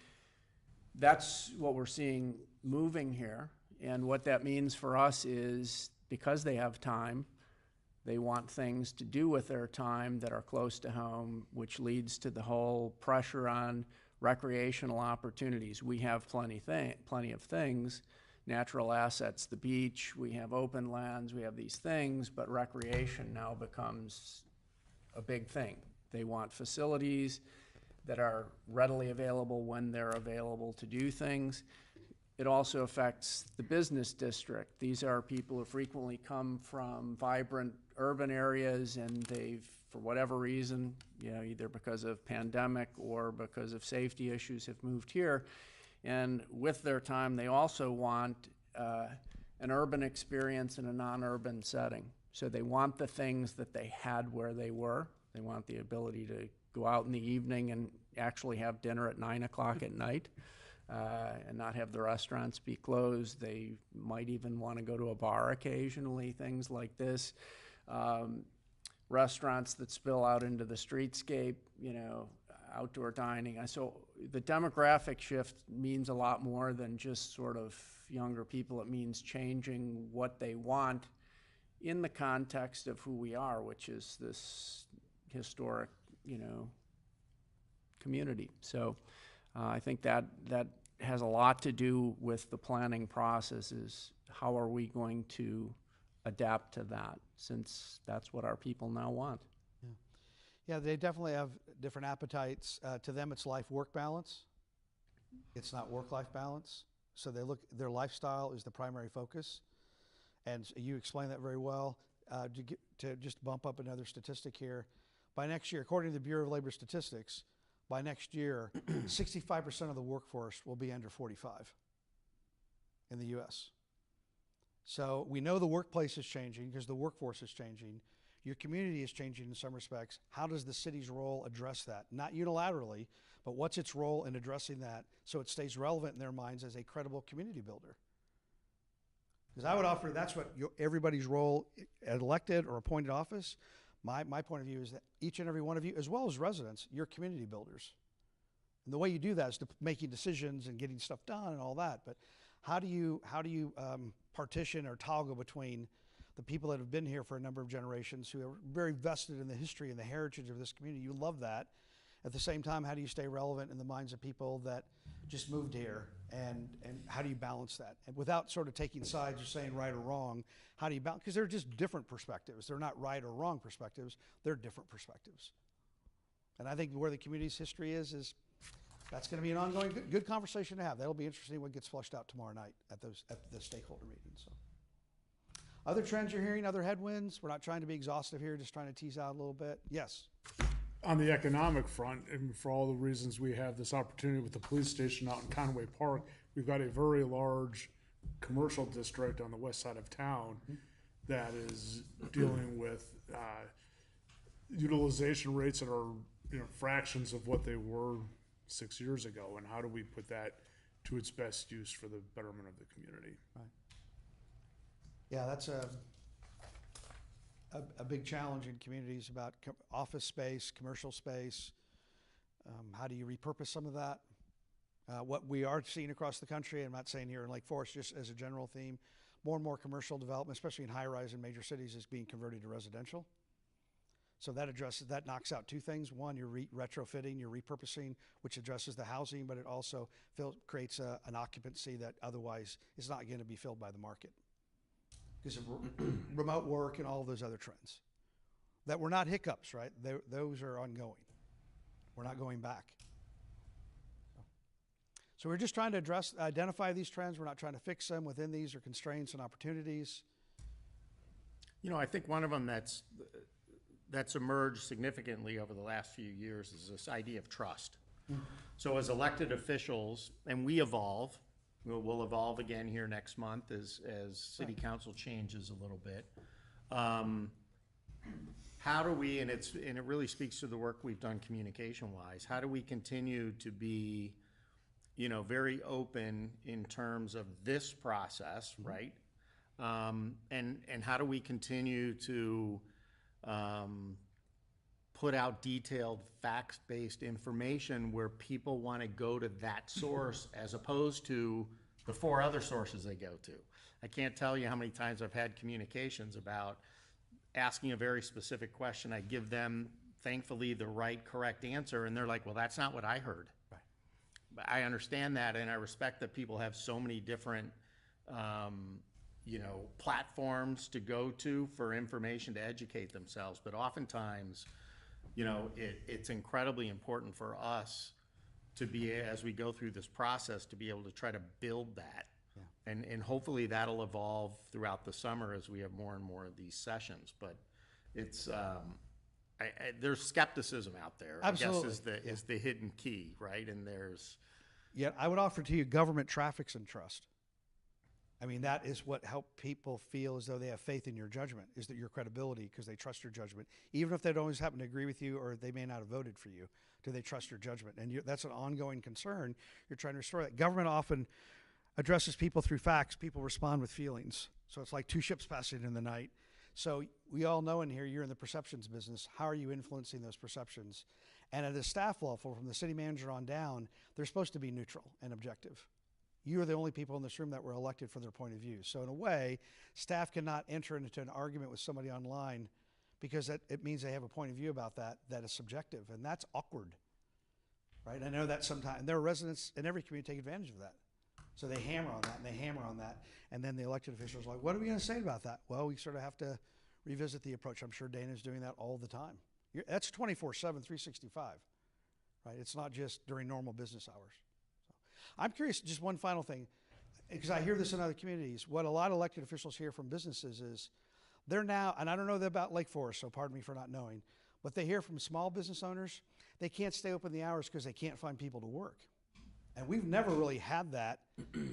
[SPEAKER 1] that's what we're seeing moving here. And what that means for us is, because they have time, they want things to do with their time that are close to home, which leads to the whole pressure on recreational opportunities. We have plenty of things, natural assets, the beach, we have open lands, we have these things, but recreation now becomes a big thing. They want facilities that are readily available when they're available to do things. It also affects the business district. These are people who frequently come from vibrant urban areas, and they've, for whatever reason, either because of pandemic or because of safety issues, have moved here. And with their time, they also want an urban experience in a non-urban setting. So they want the things that they had where they were. They want the ability to go out in the evening and actually have dinner at 9 o'clock at night and not have the restaurants be closed. They might even want to go to a bar occasionally, things like this. Restaurants that spill out into the streetscape, outdoor dining. So the demographic shift means a lot more than just sort of younger people. It means changing what they want in the context of who we are, which is this historic, community. So I think that has a lot to do with the planning process, is how are we going to adapt to that, since that's what our people now want.
[SPEAKER 5] Yeah, they definitely have different appetites. To them, it's life-work balance. It's not work-life balance. So their lifestyle is the primary focus. And you explained that very well. To just bump up another statistic here, by next year, according to the Bureau of Labor Statistics, by next year, 65% of the workforce will be under 45 in the U.S. So we know the workplace is changing because the workforce is changing. Your community is changing in some respects. How does the city's role address that? Not unilaterally, but what's its role in addressing that so it stays relevant in their minds as a credible community builder? Because I would offer that's what everybody's role at elected or appointed office. My point of view is that each and every one of you, as well as residents, you're community builders. And the way you do that is making decisions and getting stuff done and all that. But how do you partition or toggle between the people that have been here for a number of generations, who are very vested in the history and the heritage of this community? You love that. At the same time, how do you stay relevant in the minds of people that just moved here, and how do you balance that? And without sort of taking sides or saying right or wrong, how do you balance? Because they're just different perspectives. They're not right or wrong perspectives. They're different perspectives. And I think where the community's history is that's going to be an ongoing good conversation to have. That'll be interesting what gets flushed out tomorrow night at the stakeholder meeting. So, other trends you're hearing, other headwinds? We're not trying to be exhaustive here, just trying to tease out a little bit. Yes.
[SPEAKER 8] On the economic front, and for all the reasons we have this opportunity with the police station out in Conway Park, we've got a very large commercial district on the west side of town that is dealing with utilization rates that are fractions of what they were 6 years ago. And how do we put that to its best use for the betterment of the community?
[SPEAKER 5] Right. Yeah, that's a big challenge in communities about office space, commercial space. How do you repurpose some of that? What we are seeing across the country, I'm not saying here in Lake Forest, just as a general theme, more and more commercial development, especially in high-rise and major cities, is being converted to residential. So that knocks out two things. One, you're retrofitting, you're repurposing, which addresses the housing, but it also creates an occupancy that otherwise is not going to be filled by the market, because of remote work and all of those other trends that were not hiccups, right? Those are ongoing. We're not going back. So we're just trying to identify these trends. We're not trying to fix them. Within these are constraints and opportunities.
[SPEAKER 7] I think one of them that's emerged significantly over the last few years is this idea of trust. So as elected officials, and we evolve, we'll evolve again here next month as city council changes a little bit. How do we, and it really speaks to the work we've done communication-wise, how do we continue to be, very open in terms of this process, right? And how do we continue to put out detailed facts-based information where people want to go to that source as opposed to the 4 other sources they go to? I can't tell you how many times I've had communications about asking a very specific question. I give them, thankfully, the right, correct answer, and they're like, well, that's not what I heard. Right. But I understand that, and I respect that people have so many different platforms to go to for information to educate themselves. But oftentimes, it's incredibly important for us to be, as we go through this process, to be able to try to build that. Yeah. And hopefully that'll evolve throughout the summer as we have more and more of these sessions. But it's, there's skepticism out there,
[SPEAKER 5] Absolutely.
[SPEAKER 7] I guess is the hidden key, right? And there's...
[SPEAKER 5] Yeah, I would offer to you government traffics and trust. I mean, that is what helps people feel as though they have faith in your judgment, is that your credibility, because they trust your judgment. Even if they don't always happen to agree with you or they may not have voted for you, do they trust your judgment? And that's an ongoing concern. You're trying to restore that. Government often addresses people through facts. People respond with feelings. So it's like two ships passing in the night. So we all know in here you're in the perceptions business. How are you influencing those perceptions? And at a staff level, from the city manager on down, they're supposed to be neutral and objective. You are the only people in this room that were elected for their point of view. So in a way, staff cannot enter into an argument with somebody online because it means they have a point of view about that is subjective, and that's awkward, right? I know that sometimes, and there are residents in every community take advantage of that. So they hammer on that, and they hammer on that, and then the elected officials are like, what are we going to say about that? Well, we sort of have to revisit the approach. I'm sure Dana's doing that all the time. That's 24/7, 365, right? It's not just during normal business hours. So I'm curious, just one final thing, because I hear this in other communities. What a lot of elected officials hear from businesses is they're now, and I don't know about Lake Forest, so pardon me for not knowing, but they hear from small business owners, they can't stay open the hours because they can't find people to work. And we've never really had that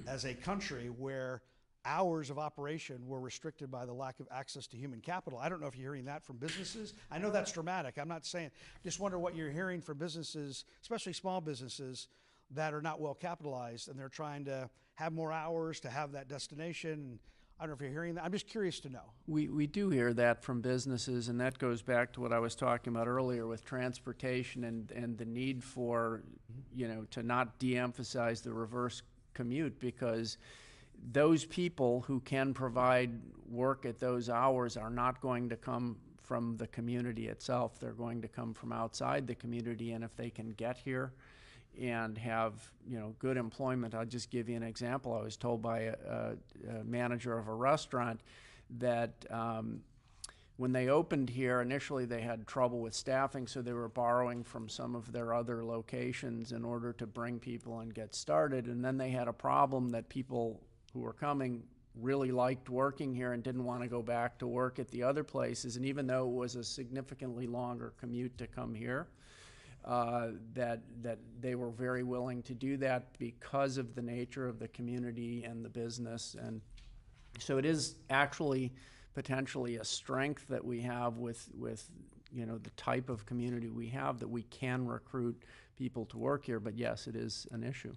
[SPEAKER 5] as a country where hours of operation were restricted by the lack of access to human capital. I don't know if you're hearing that from businesses. I know that's dramatic. I'm not saying, just wonder what you're hearing from businesses, especially small businesses that are not well capitalized and they're trying to have more hours to have that destination. I don't know if you're hearing that. I'm just curious to know.
[SPEAKER 1] We do hear that from businesses, and that goes back to what I was talking about earlier with transportation and the need for, to not de-emphasize the reverse commute, because those people who can provide work at those hours are not going to come from the community itself. They're going to come from outside the community, and if they can get here and have good employment. I'll just give you an example. I was told by a manager of a restaurant that when they opened here, initially they had trouble with staffing, so they were borrowing from some of their other locations in order to bring people and get started. And then they had a problem that people who were coming really liked working here and didn't want to go back to work at the other places. And even though it was a significantly longer commute to come here, that they were very willing to do that because of the nature of the community and the business. And so it is actually potentially a strength that we have with the type of community we have, that we can recruit people to work here. But yes, it is an issue.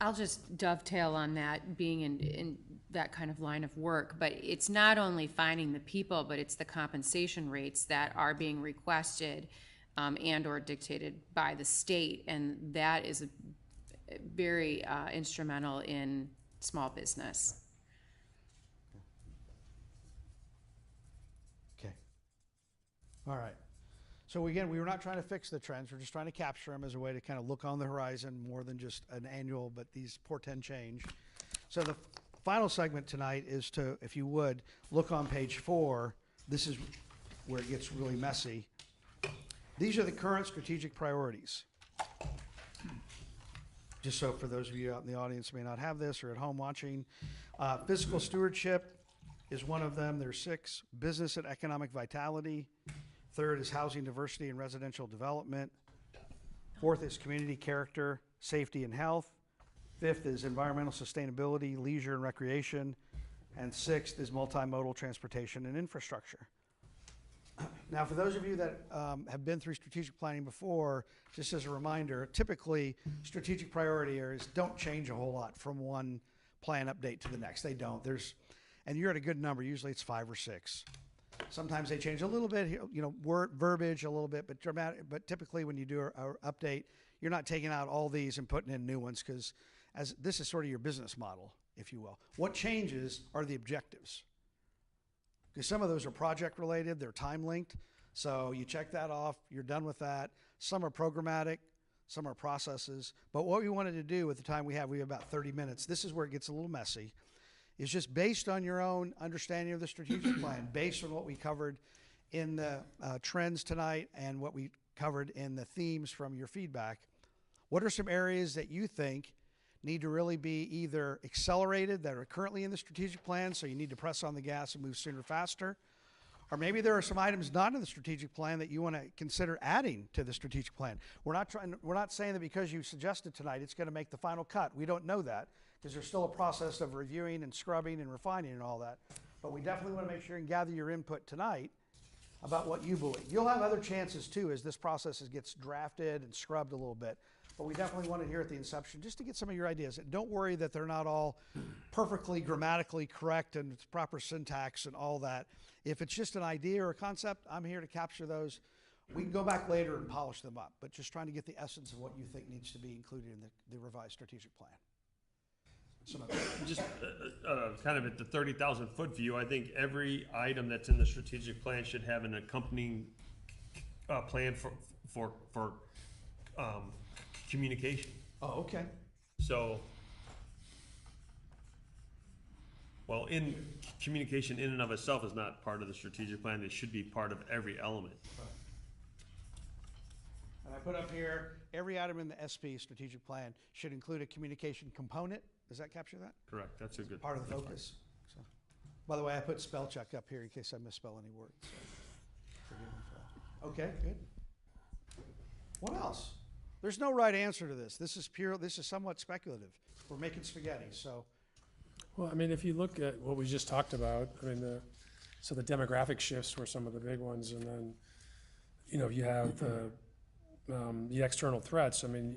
[SPEAKER 3] I'll just dovetail on that, being in that kind of line of work, but it's not only finding the people, but it's the compensation rates that are being requested and or dictated by the state, and that is very instrumental in small business.
[SPEAKER 5] Okay. All right. So again, we were not trying to fix the trends. We're just trying to capture them as a way to kind of look on the horizon more than just an annual, but these portend change. So the final segment tonight is to, if you would, look on page 4. This is where it gets really messy. These are the current strategic priorities. Just so for those of you out in the audience who may not have this or at home watching, fiscal stewardship is one of them. There's 6. Business and economic vitality. 3rd is housing diversity and residential development. 4th is community character, safety and health. 5th is environmental sustainability, leisure and recreation. And 6th is multimodal transportation and infrastructure. Now, for those of you that have been through strategic planning before, just as a reminder, typically strategic priority areas don't change a whole lot from one plan update to the next. They don't. And you're at a good number. Usually it's 5 or 6. Sometimes they change a little bit, word, verbiage a little bit, but typically when you do an update, you're not taking out all these and putting in new ones, because as this is sort of your business model, if you will. What changes are the objectives. Because some of those are project related, they're time linked. So you check that off, you're done with that. Some are programmatic, some are processes. But what we wanted to do with the time we have about 30 minutes, this is where it gets a little messy, is just based on your own understanding of the strategic plan, based on what we covered in the trends tonight and what we covered in the themes from your feedback. What are some areas that you think need to really be either accelerated that are currently in the strategic plan, so you need to press on the gas and move sooner, faster? Or maybe there are some items not in the strategic plan that you want to consider adding to the strategic plan. We're not saying that because you suggested tonight it's going to make the final cut. We don't know that, because there's still a process of reviewing and scrubbing and refining and all that. But we definitely want to make sure and gather your input tonight about what you believe. You'll have other chances too as this process gets drafted and scrubbed a little bit. But we definitely want to hear at the inception just to get some of your ideas. And don't worry that they're not all perfectly grammatically correct and it's proper syntax and all that. If it's just an idea or a concept, I'm here to capture those. We can go back later and polish them up, but just trying to get the essence of what you think needs to be included in the revised strategic plan. Some of it.
[SPEAKER 6] Just kind of at the 30,000 foot view, I think every item that's in the strategic plan should have an accompanying plan for communication.
[SPEAKER 5] Oh, okay.
[SPEAKER 6] So, well, in communication in and of itself is not part of the strategic plan. It should be part of every element.
[SPEAKER 5] And I put up here, every item in the SP strategic plan should include a communication component. Does that capture that?
[SPEAKER 6] Correct. That's a good
[SPEAKER 5] Part of the focus. So, by the way, I put spell check up here in case I misspell any words. So forgive me for that. Okay, good. What else? There's no right answer to this. This is somewhat speculative. We're making spaghetti, so.
[SPEAKER 10] Well, I mean, if you look at what we just talked about, I mean, so the demographic shifts were some of the big ones, and then, you have the external threats. I mean,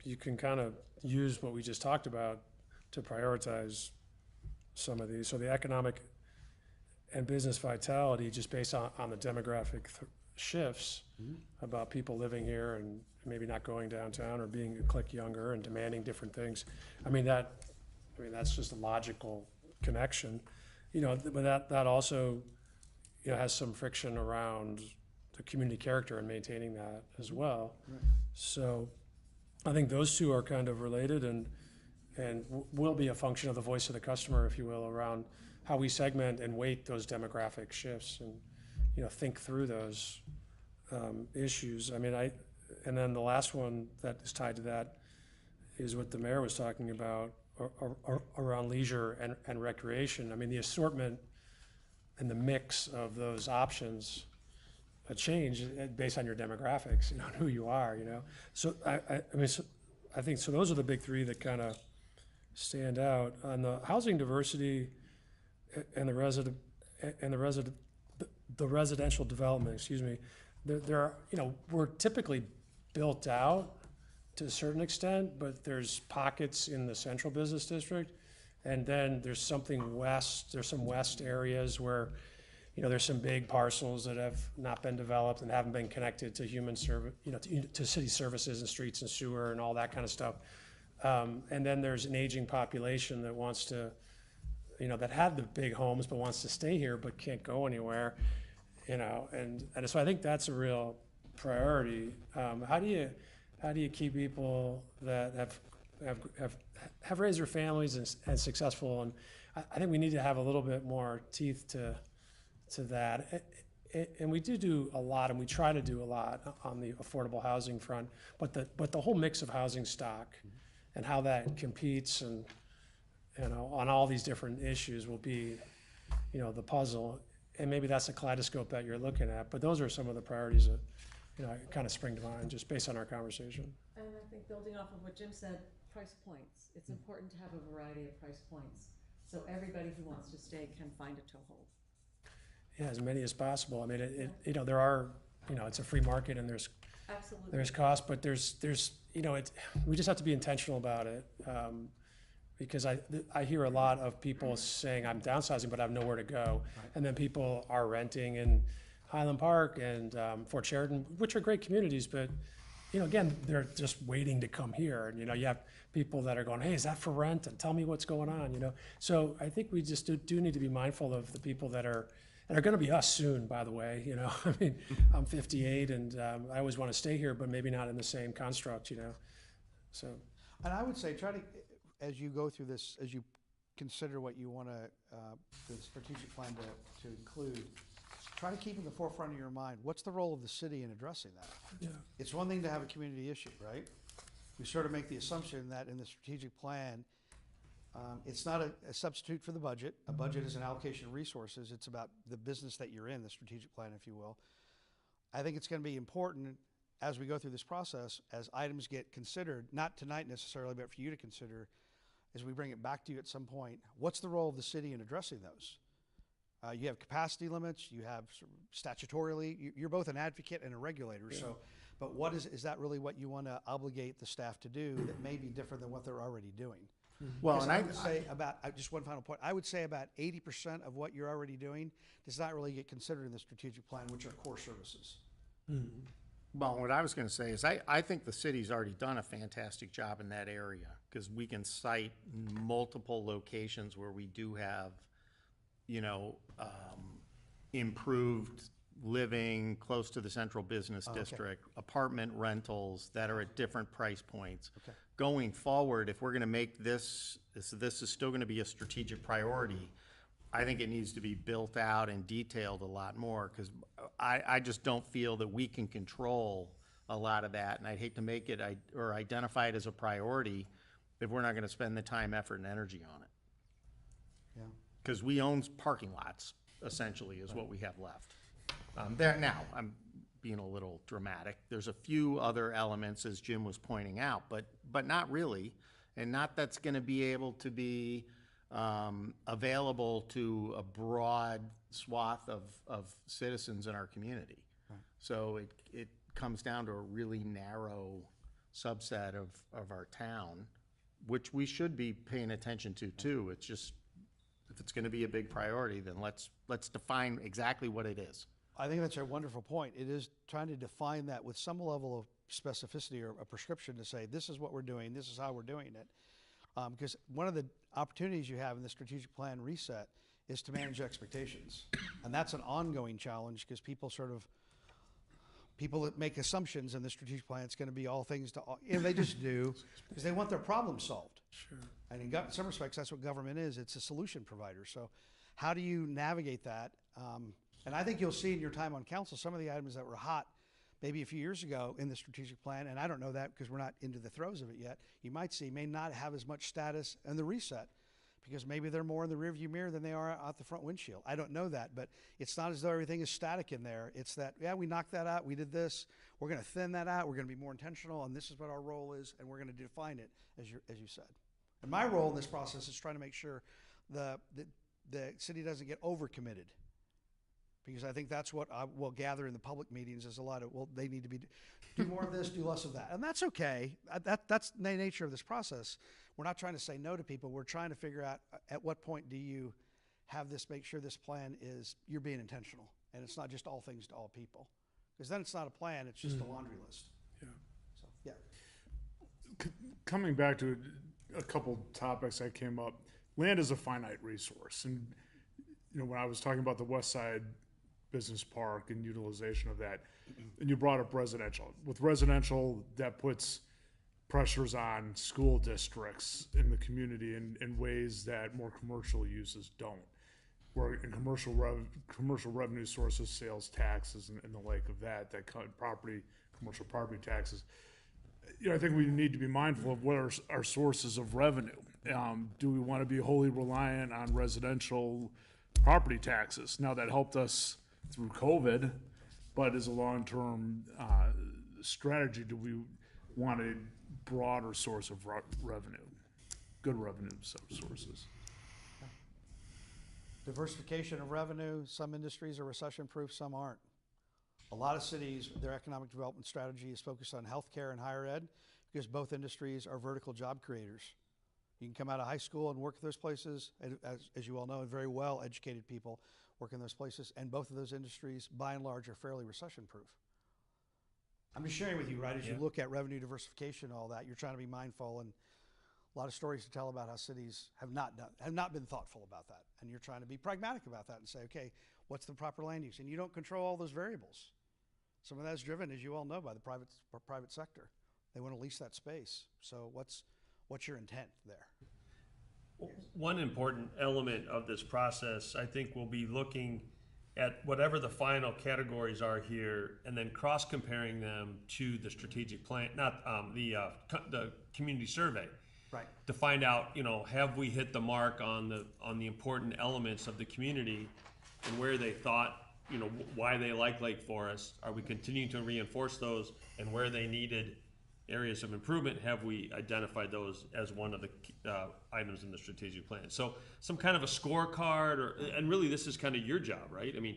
[SPEAKER 10] you can kind of use what we just talked about to prioritize some of these. So the economic and business vitality, just based on the demographic shifts about people living here and maybe not going downtown or being a click younger and demanding different things. I mean, that's just a logical connection, but that also, has some friction around the community character and maintaining that as well.
[SPEAKER 5] Right.
[SPEAKER 10] So I think those two are kind of related and will be a function of the voice of the customer, if you will, around how we segment and weight those demographic shifts and, think through those issues. I mean, and then the last one that is tied to that is what the mayor was talking about around leisure and recreation. I mean, the assortment and the mix of those options change based on your demographics, and who you are, So I think those are the big three that kind of stand out. On the housing diversity and the residential development, there are, we're typically built out to a certain extent, but there's pockets in the central business district. And then there's some west areas where, there's some big parcels that have not been developed and haven't been connected to human service, to city services and streets and sewer and all that kind of stuff. And then there's an aging population that wants to, that had the big homes but wants to stay here but can't go anywhere, and so I think that's a real priority. How do you keep people that have raised their families and successful? And I think we need to have a little bit more teeth to that. And we do a lot, and we try to do a lot on the affordable housing front, but the whole mix of housing stock and how that competes and, on all these different issues will be, the puzzle. And maybe that's a kaleidoscope that you're looking at, but those are some of the priorities that, kind of spring to mind just based on our conversation.
[SPEAKER 4] And I think building off of what Jim said, price points. It's important to have a variety of price points, so everybody who wants to stay can find a toehold.
[SPEAKER 10] Yeah, as many as possible. I mean, there are, it's a free market and there's
[SPEAKER 4] Absolutely.
[SPEAKER 10] cost, but there's we just have to be intentional about it. Because I hear a lot of people saying I'm downsizing, but I have nowhere to go. Right. And then people are renting in Highland Park and Fort Sheridan, which are great communities, but again, they're just waiting to come here. And you have people that are going, hey, is that for rent? And tell me what's going on. So I think we just do need to be mindful of the people that are going to be us soon, by the way. I mean, I'm 58 and I always want to stay here, but maybe not in the same construct. So.
[SPEAKER 5] And I would say try to, as you go through this, as you consider what you want the strategic plan to include, try to keep in the forefront of your mind, what's the role of the city in addressing that?
[SPEAKER 10] Yeah.
[SPEAKER 5] It's one thing to have a community issue, right? We sort of make the assumption that in the strategic plan, it's not a substitute for the budget. A budget is an allocation of resources. It's about the business that you're in, the strategic plan, if you will. I think it's going to be important as we go through this process, as items get considered, not tonight necessarily, but for you to consider, as we bring it back to you at some point, what's the role of the city in addressing those? You have capacity limits, you have statutorily, you're both an advocate and a regulator, yeah. So, but is that really what you want to obligate the staff to do that may be different than what they're already doing?
[SPEAKER 7] Well, and
[SPEAKER 5] I would say just one final point, I would say about 80% of what you're already doing does not really get considered in the strategic plan, which are core services.
[SPEAKER 7] Well, what I was gonna say is I think the city's already done a fantastic job in that area, because we can cite multiple locations where we do have, you know, improved living close to the central business district, apartment rentals that are at different price points. Going forward, if we're gonna make this is still gonna be a strategic priority, I think it needs to be built out and detailed a lot more, because I just don't feel that we can control a lot of that, and I'd hate to make it or identify it as a priority if we're not gonna spend the time, effort, and energy on it.
[SPEAKER 5] Yeah.
[SPEAKER 7] Because we own parking lots, essentially, is what we have left. There, now, I'm being a little dramatic. There's a few other elements, as Jim was pointing out, but not really, and not that's gonna be able to be available to a broad swath of citizens in our community. So it comes down to a really narrow subset of our town, which we should be paying attention to too. It's just, if it's gonna be a big priority, then let's define exactly what it is.
[SPEAKER 5] I think that's a wonderful point. It is trying to define that with some level of specificity or a prescription to say, this is what we're doing, this is how we're doing it. Because one of the opportunities you have in the strategic plan reset is to manage expectations. And that's an ongoing challenge, because people that make assumptions in the strategic plan, it's going to be all things to all, they just do, because they want their problem solved.
[SPEAKER 10] Sure.
[SPEAKER 5] And in some respects, that's what government is. It's a solution provider. So how do you navigate that? And I think you'll see in your time on council, some of the items that were hot maybe a few years ago in the strategic plan, and I don't know that because we're not into the throes of it yet, you might see may not have as much status in the reset, because maybe they're more in the rearview mirror than they are out the front windshield. I don't know that, but it's not as though everything is static in there. It's that, yeah, we knocked that out, we did this, we're gonna thin that out, we're gonna be more intentional, and this is what our role is, and we're gonna define it, as you said. And my role in this process is trying to make sure the city doesn't get overcommitted. Because I think that's what I will gather in the public meetings is a lot of, well, they need to do more of this, do less of that. And that's okay. That's the nature of this process. We're not trying to say no to people. We're trying to figure out at what point do you have this, make sure this plan is, you're being intentional. And it's not just all things to all people. Because then it's not a plan, it's just a laundry list.
[SPEAKER 8] Yeah.
[SPEAKER 5] So, yeah.
[SPEAKER 8] Coming back to a couple topics that came up, land is a finite resource. And, you know, when I was talking about the West Side Business Park and utilization of that, and you brought up residential. With residential, that puts pressures on school districts in the community in ways that more commercial uses don't. Where in commercial revenue sources, sales taxes and the like of that commercial property taxes. You know, I think we need to be mindful of what are our sources of revenue. Do we want to be wholly reliant on residential property taxes? Now, that helped us through COVID, but as a long-term strategy, do we want a broader source of revenue, good revenue sources?
[SPEAKER 5] Diversification of revenue. Some industries are recession-proof, some aren't. A lot of cities, their economic development strategy is focused on healthcare and higher ed, because both industries are vertical job creators. You can come out of high school and work at those places, and as you all know, very well-educated people work in those places, and both of those industries, by and large, are fairly recession-proof. I'm just sharing with you, right, as you look at revenue diversification and all that, you're trying to be mindful, and a lot of stories to tell about how cities have not been thoughtful about that, and you're trying to be pragmatic about that and say, okay, what's the proper land use? And you don't control all those variables. Some of that's driven, as you all know, by the private sector. They want to lease that space. So what's your intent there?
[SPEAKER 6] One important element of this process, I think, will be looking at whatever the final categories are here, and then cross-comparing them to the strategic plan, not the community survey.
[SPEAKER 5] Right.
[SPEAKER 6] To find out, you know, have we hit the mark on the important elements of the community, and where they thought, you know, why they like Lake Forest? Are we continuing to reinforce those, and where they needed areas of improvement, have we identified those as one of the items in the strategic plan? So some kind of a scorecard, and really this is kind of your job, right? I mean,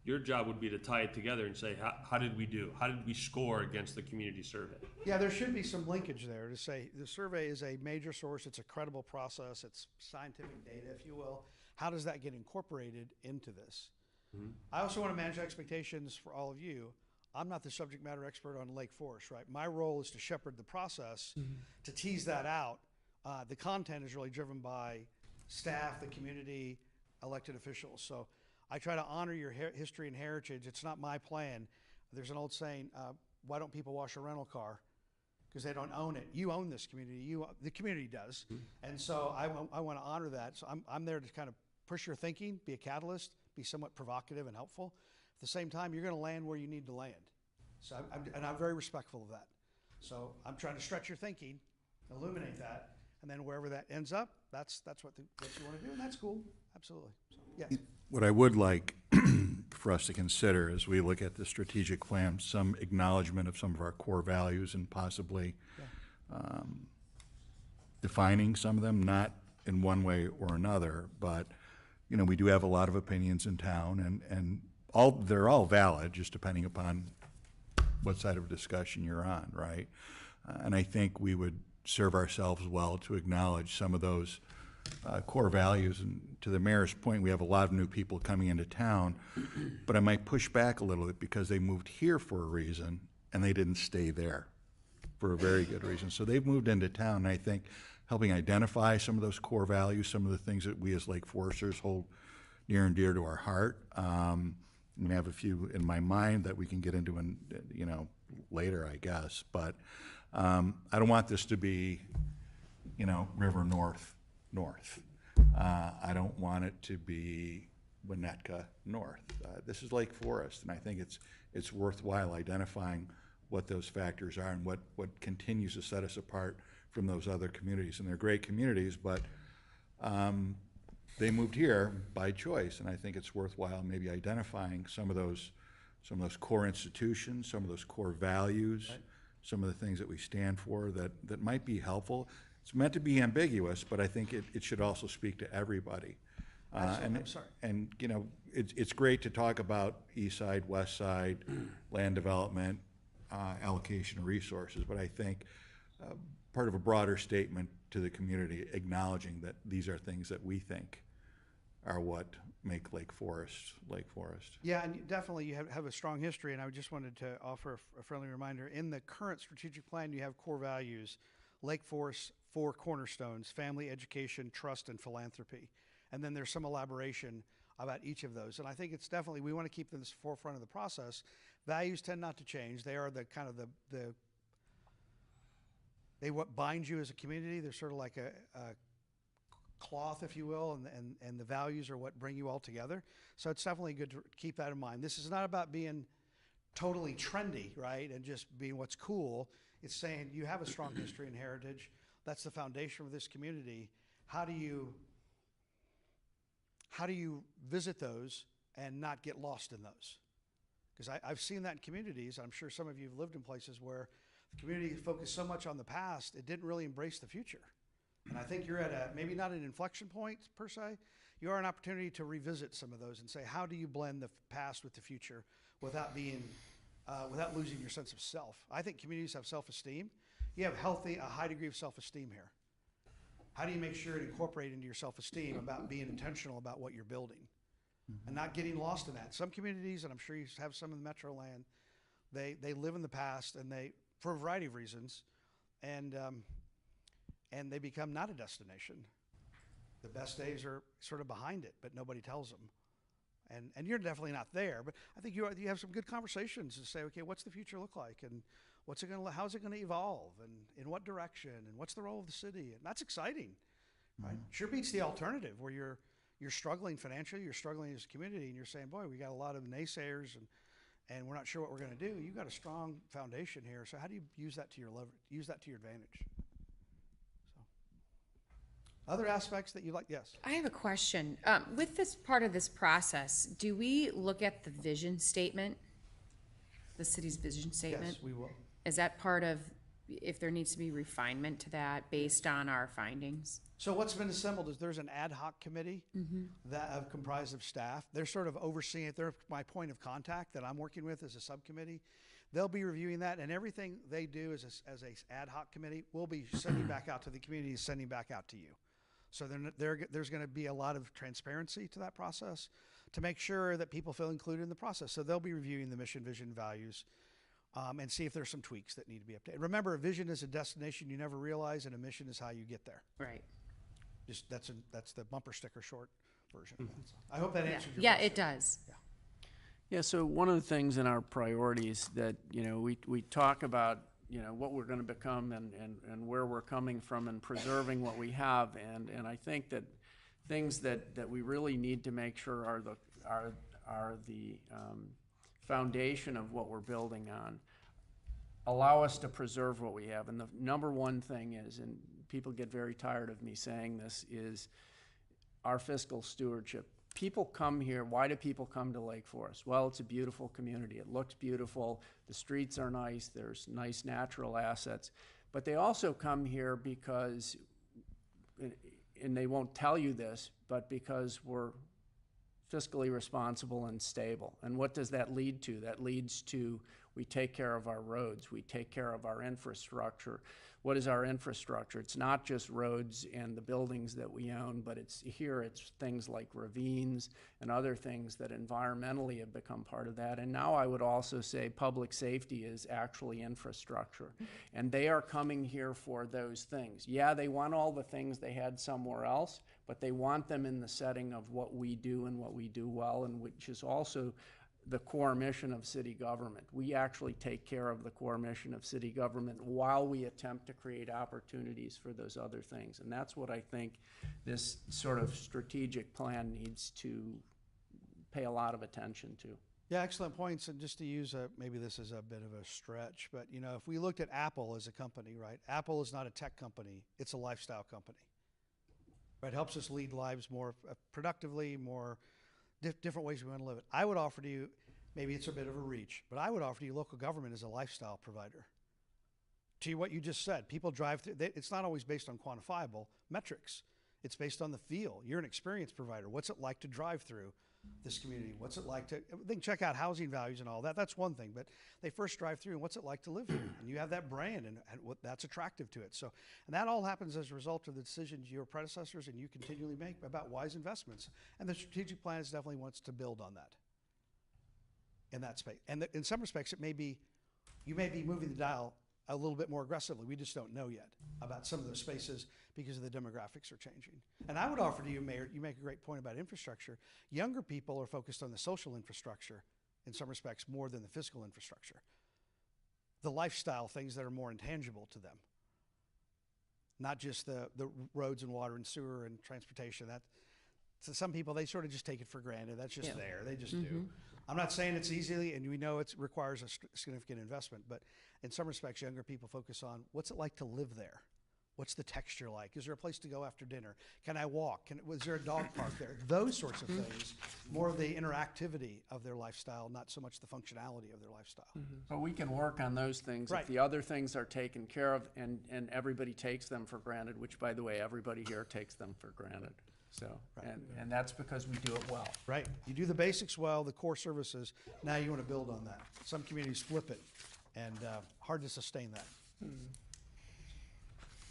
[SPEAKER 6] your job would be to tie it together and say, how did we do? How did we score against the community survey?
[SPEAKER 5] Yeah, there should be some linkage there to say the survey is a major source, it's a credible process, it's scientific data, if you will. How does that get incorporated into this? Mm-hmm. I also want to manage expectations for all of you. I'm not the subject matter expert on Lake Forest, right? My role is to shepherd the process, to tease that out. The content is really driven by staff, the community, elected officials. So I try to honor your history and heritage. It's not my plan. There's an old saying, why don't people wash a rental car? Because they don't own it. You own this community. The community does. And so I want to honor that. So I'm there to kind of push your thinking, be a catalyst, be somewhat provocative and helpful. At the same time, you're going to land where you need to land. So I'm very respectful of that. So I'm trying to stretch your thinking, illuminate that, and then wherever that ends up, that's what you want to do, and that's cool. Absolutely. So, yes.
[SPEAKER 9] What I would like for us to consider as we look at the strategic plan, some acknowledgement of some of our core values and possibly defining some of them, not in one way or another, but you know, we do have a lot of opinions in town, and they're all valid, just depending upon what side of a discussion you're on, right? And I think we would serve ourselves well to acknowledge some of those core values. And to the mayor's point, we have a lot of new people coming into town, but I might push back a little bit because they moved here for a reason and they didn't stay there for a very good reason. So they've moved into town, and I think helping identify some of those core values, some of the things that we as Lake Foresters hold near and dear to our heart. I have a few in my mind that we can get into in, you know, later, I guess. But I don't want this to be, you know, River North. I don't want it to be Winnetka North. This is Lake Forest, and I think it's worthwhile identifying what those factors are and what continues to set us apart from those other communities. And they're great communities, but they moved here by choice, and I think it's worthwhile maybe identifying some of those core institutions, some of those core values, right, some of the things that we stand for that might be helpful. It's meant to be ambiguous, but I think it should also speak to everybody. And I'm sorry. And you know, it's great to talk about east side, west side, land development, allocation of resources, but I think part of a broader statement to the community, acknowledging that these are things that we think are what make Lake Forest Lake Forest.
[SPEAKER 5] Yeah, and definitely you have a strong history, and I just wanted to offer a friendly reminder. In the current strategic plan, you have core values, Lake Forest, 4 cornerstones: family, education, trust, and philanthropy. And then there's some elaboration about each of those. And I think it's definitely, we want to keep them in the forefront of the process. Values tend not to change. They are the kind of they what binds you as a community. They're sort of like a cloth, if you will, and the values are what bring you all together. So it's definitely good to keep that in mind. This is not about being totally trendy, right, and just being what's cool. It's saying you have a strong history and heritage. That's the foundation of this community. How do you visit those and not get lost in those? Because I've seen that in communities. I'm sure some of you have lived in places where the community focused so much on the past, it didn't really embrace the future. And I think you're at maybe not an inflection point per se, you are an opportunity to revisit some of those and say, how do you blend the past with the future without losing your sense of self? I think communities have self-esteem. You have a high degree of self-esteem here. How do you make sure to incorporate into your self-esteem about being intentional about what you're building and not getting lost in that? Some communities, and I'm sure you have some in the metro land, they live in the past, and for a variety of reasons, and they become not a destination. The best days are sort of behind it, but nobody tells them. And you're definitely not there, but I think you have some good conversations to say, okay, what's the future look like, and how's it going to evolve, and in what direction, and what's the role of the city? And that's exciting, right? Sure beats the alternative where you're struggling financially, you're struggling as a community, and you're saying, boy, we got a lot of naysayers, and we're not sure what we're going to do. You've got a strong foundation here, so how do you use that to your advantage? Other aspects that you like? Yes.
[SPEAKER 3] I have a question. With this part of this process, do we look at the vision statement, the city's vision statement?
[SPEAKER 5] Yes, we will.
[SPEAKER 3] Is that part of, if there needs to be refinement to that based on our findings?
[SPEAKER 5] So what's been assembled is there's an ad hoc committee that comprised of staff. They're sort of overseeing it. They're my point of contact that I'm working with as a subcommittee. They'll be reviewing that, and everything they do as a ad hoc committee, we'll be sending back out to the community, sending back out to you. So there's going to be a lot of transparency to that process to make sure that people feel included in the process. So they'll be reviewing the mission, vision, values, and see if there's some tweaks that need to be updated. Remember, a vision is a destination you never realize, and a mission is how you get there.
[SPEAKER 3] Right.
[SPEAKER 5] Just that's the bumper sticker short version. of that. So I hope that
[SPEAKER 3] Yeah,
[SPEAKER 5] answered your
[SPEAKER 3] yeah,
[SPEAKER 5] question.
[SPEAKER 3] it does.
[SPEAKER 1] Yeah, so one of the things in our priorities that, we talk about, what we're gonna become and where we're coming from and preserving what we have, and I think that things that we really need to make sure are the foundation of what we're building on, allow us to preserve what we have. And the number one thing is, and people get very tired of me saying this, is our fiscal stewardship. People come here, why do people come to Lake Forest? Well, it's a beautiful community. It looks beautiful. The streets are nice. There's nice natural assets. But they also come here because, and they won't tell you this, but because we're fiscally responsible and stable. And what does that lead to? That leads to we take care of our roads, we take care of our infrastructure. What is our infrastructure? It's not just roads and the buildings that we own, but it's things like ravines and other things that environmentally have become part of that. And now I would also say public safety is actually infrastructure. And they are coming here for those things. Yeah, they want all the things they had somewhere else, but they want them in the setting of what we do and what we do well, and which is also the core mission of city government. We actually take care of the core mission of city government while we attempt to create opportunities for those other things. And that's what I think this sort of strategic plan needs to pay a lot of attention to.
[SPEAKER 5] Yeah, excellent points. And just to use maybe this is a bit of a stretch, but if we looked at Apple as a company, right? Apple is not a tech company; it's a lifestyle company. Right? It helps us lead lives more productively, more different ways we want to live it. I would offer to you, maybe it's a bit of a reach, but I would offer to you local government as a lifestyle provider. To what you just said, people drive through, it's not always based on quantifiable metrics. It's based on the feel. You're an experience provider. What's it like to drive through this community? What's it like to, they can check out housing values and all that. That's one thing, but they first drive through and what's it like to live here? And you have that brand and what that's attractive to it. So, and that all happens as a result of the decisions your predecessors and you continually make about wise investments. And the strategic plan is definitely wants to build on that in that space. And in some respects, you may be moving the dial a little bit more aggressively. We just don't know yet about some of those spaces because the demographics are changing. And I would offer to you, Mayor, you make a great point about infrastructure. Younger people are focused on the social infrastructure in some respects more than the physical infrastructure. The lifestyle things that are more intangible to them. Not just the roads and water and sewer and transportation. To some people, they sort of just take it for granted. That's just there. They just do. I'm not saying it's easily, and we know it requires a significant investment, but in some respects, younger people focus on what's it like to live there? What's the texture like? Is there a place to go after dinner? Can I walk? Was there a dog park there? Those sorts of things, more of the interactivity of their lifestyle, not so much the functionality of their lifestyle.
[SPEAKER 1] But we can work on those things
[SPEAKER 5] Right.
[SPEAKER 1] if the other things are taken care of and everybody takes them for granted, which, by the way, everybody here takes them for granted. So, and that's because we do it well.
[SPEAKER 5] Right. You do the basics well, the core services. Now you want to build on that. Some communities flip it, and hard to sustain that.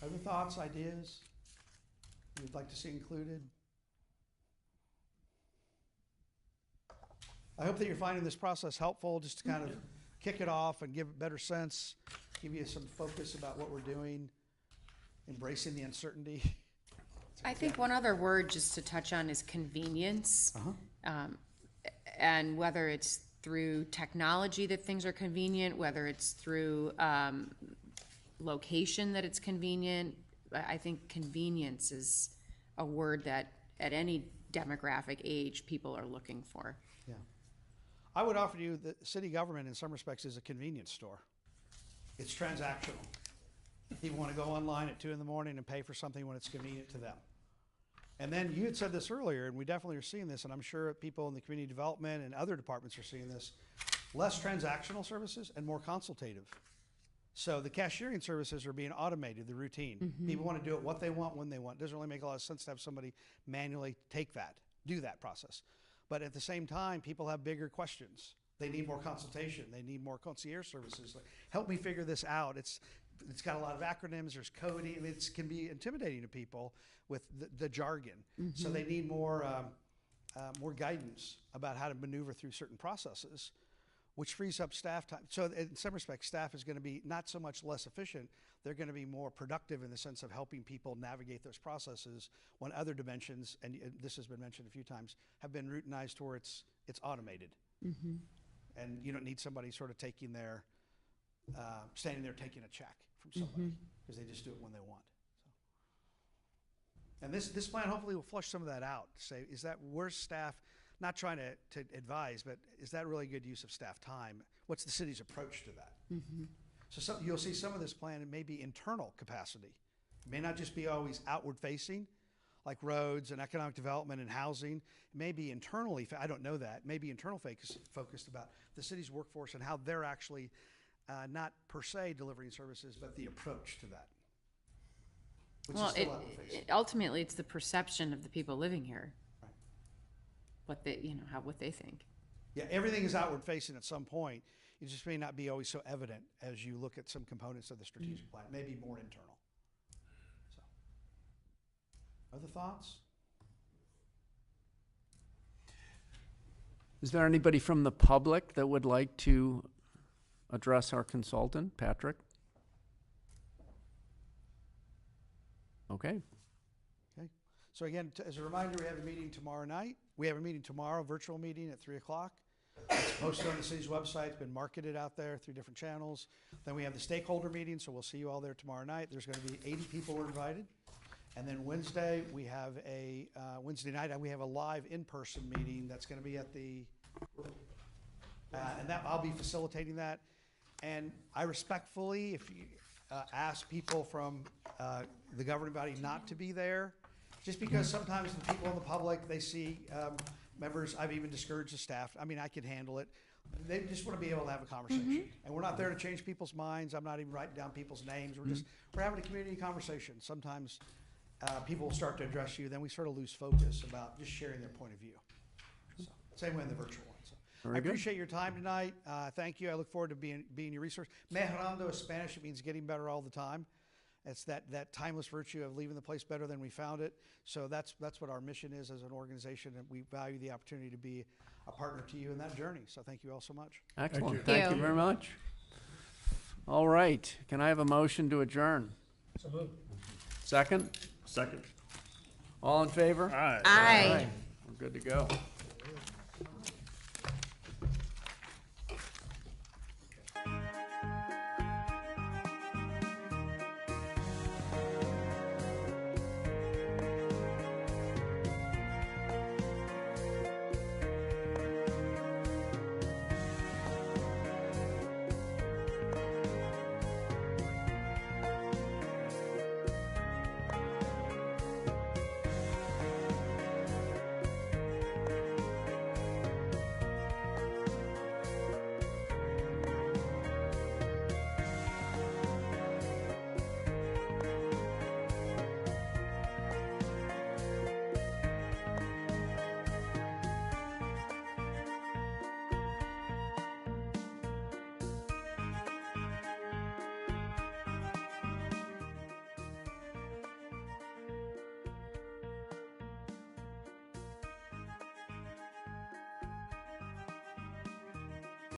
[SPEAKER 5] Other thoughts, ideas you'd like to see included? I hope that you're finding this process helpful, just to kind of kick it off and give a better sense, give you some focus about what we're doing, embracing the uncertainty.
[SPEAKER 3] I think one other word just to touch on is convenience. And whether it's through technology that things are convenient, whether it's through location that it's convenient, I think convenience is a word that at any demographic age people are looking for.
[SPEAKER 5] Yeah. I would offer you that city government in some respects is a convenience store. It's transactional. People want to go online at 2 in the morning and pay for something when it's convenient to them. And then you had said this earlier, and we definitely are seeing this, and I'm sure people in the community development and other departments are seeing this, less transactional services and more consultative. So the cashiering services are being automated, the routine. People want to do it what they want, when they want. It doesn't really make a lot of sense to have somebody manually do that process. But at the same time, people have bigger questions. They need more consultation. They need more concierge services. Like, help me figure this out. It's got a lot of acronyms. There's coding. I mean, it can be intimidating to people with the jargon. So they need more guidance about how to maneuver through certain processes. which frees up staff time. So in some respects, staff is going to be not so much less efficient, they're going to be more productive in the sense of helping people navigate those processes when other dimensions, and this has been mentioned a few times, have been routinized to where it's automated. And you don't need somebody sort of taking their, standing there taking a check from somebody, because they just do it when they want. So. And this plan hopefully will flush some of that out. Say, is that, where's staff, not trying to advise, but is that really good use of staff time? What's the city's approach to that? So you'll see some of this plan, it may be internal capacity. It may not just be always outward facing, like roads and economic development and housing. It may be internally, I don't know that, maybe internal focused about the city's workforce and how they're actually not per se delivering services, but the approach to that. Which
[SPEAKER 3] Well,
[SPEAKER 5] is still outward facing.
[SPEAKER 3] Ultimately, it's the perception of the people living here.
[SPEAKER 5] Right.
[SPEAKER 3] What they, what they think.
[SPEAKER 5] Yeah, everything is outward facing at some point. It just may not be always so evident as you look at some components of the strategic plan, maybe more internal. So, other thoughts?
[SPEAKER 1] Is there anybody from the public that would like to address our consultant, Patrick? Okay.
[SPEAKER 5] Okay. So again, as a reminder, we have a meeting tomorrow night. We have a meeting tomorrow, virtual meeting at 3 o'clock. It's posted on the city's website. It's been marketed out there through different channels. Then we have the stakeholder meeting, so we'll see you all there tomorrow night. There's going to be 80 people were invited. And then Wednesday, we have a, Wednesday night, we have a live in-person meeting that's going to be at the, and that I'll be facilitating that. And I respectfully, if you ask people from the governing body not to be there, just because sometimes the people in the public, they see members, I've even discouraged the staff. I mean, I can handle it. They just want to be able to have a conversation. And we're not there to change people's minds. I'm not even writing down people's names. We're having a community conversation. Sometimes people will start to address you, then we sort of lose focus about just sharing their point of view. So, same way in the virtual one. So, I appreciate your time tonight. Thank you. I look forward to being your resource. Mejorando is Spanish. It means getting better all the time. It's that timeless virtue of leaving the place better than we found it. So that's what our mission is as an organization, and we value the opportunity to be a partner to you in that journey. So thank you all so much.
[SPEAKER 1] Excellent.
[SPEAKER 2] Thank
[SPEAKER 1] Thank you very much. All right. Can I have a motion to adjourn?
[SPEAKER 10] So moved.
[SPEAKER 1] Second?
[SPEAKER 6] Second.
[SPEAKER 1] All in favor?
[SPEAKER 7] All right.
[SPEAKER 3] Aye.
[SPEAKER 1] We're good to go.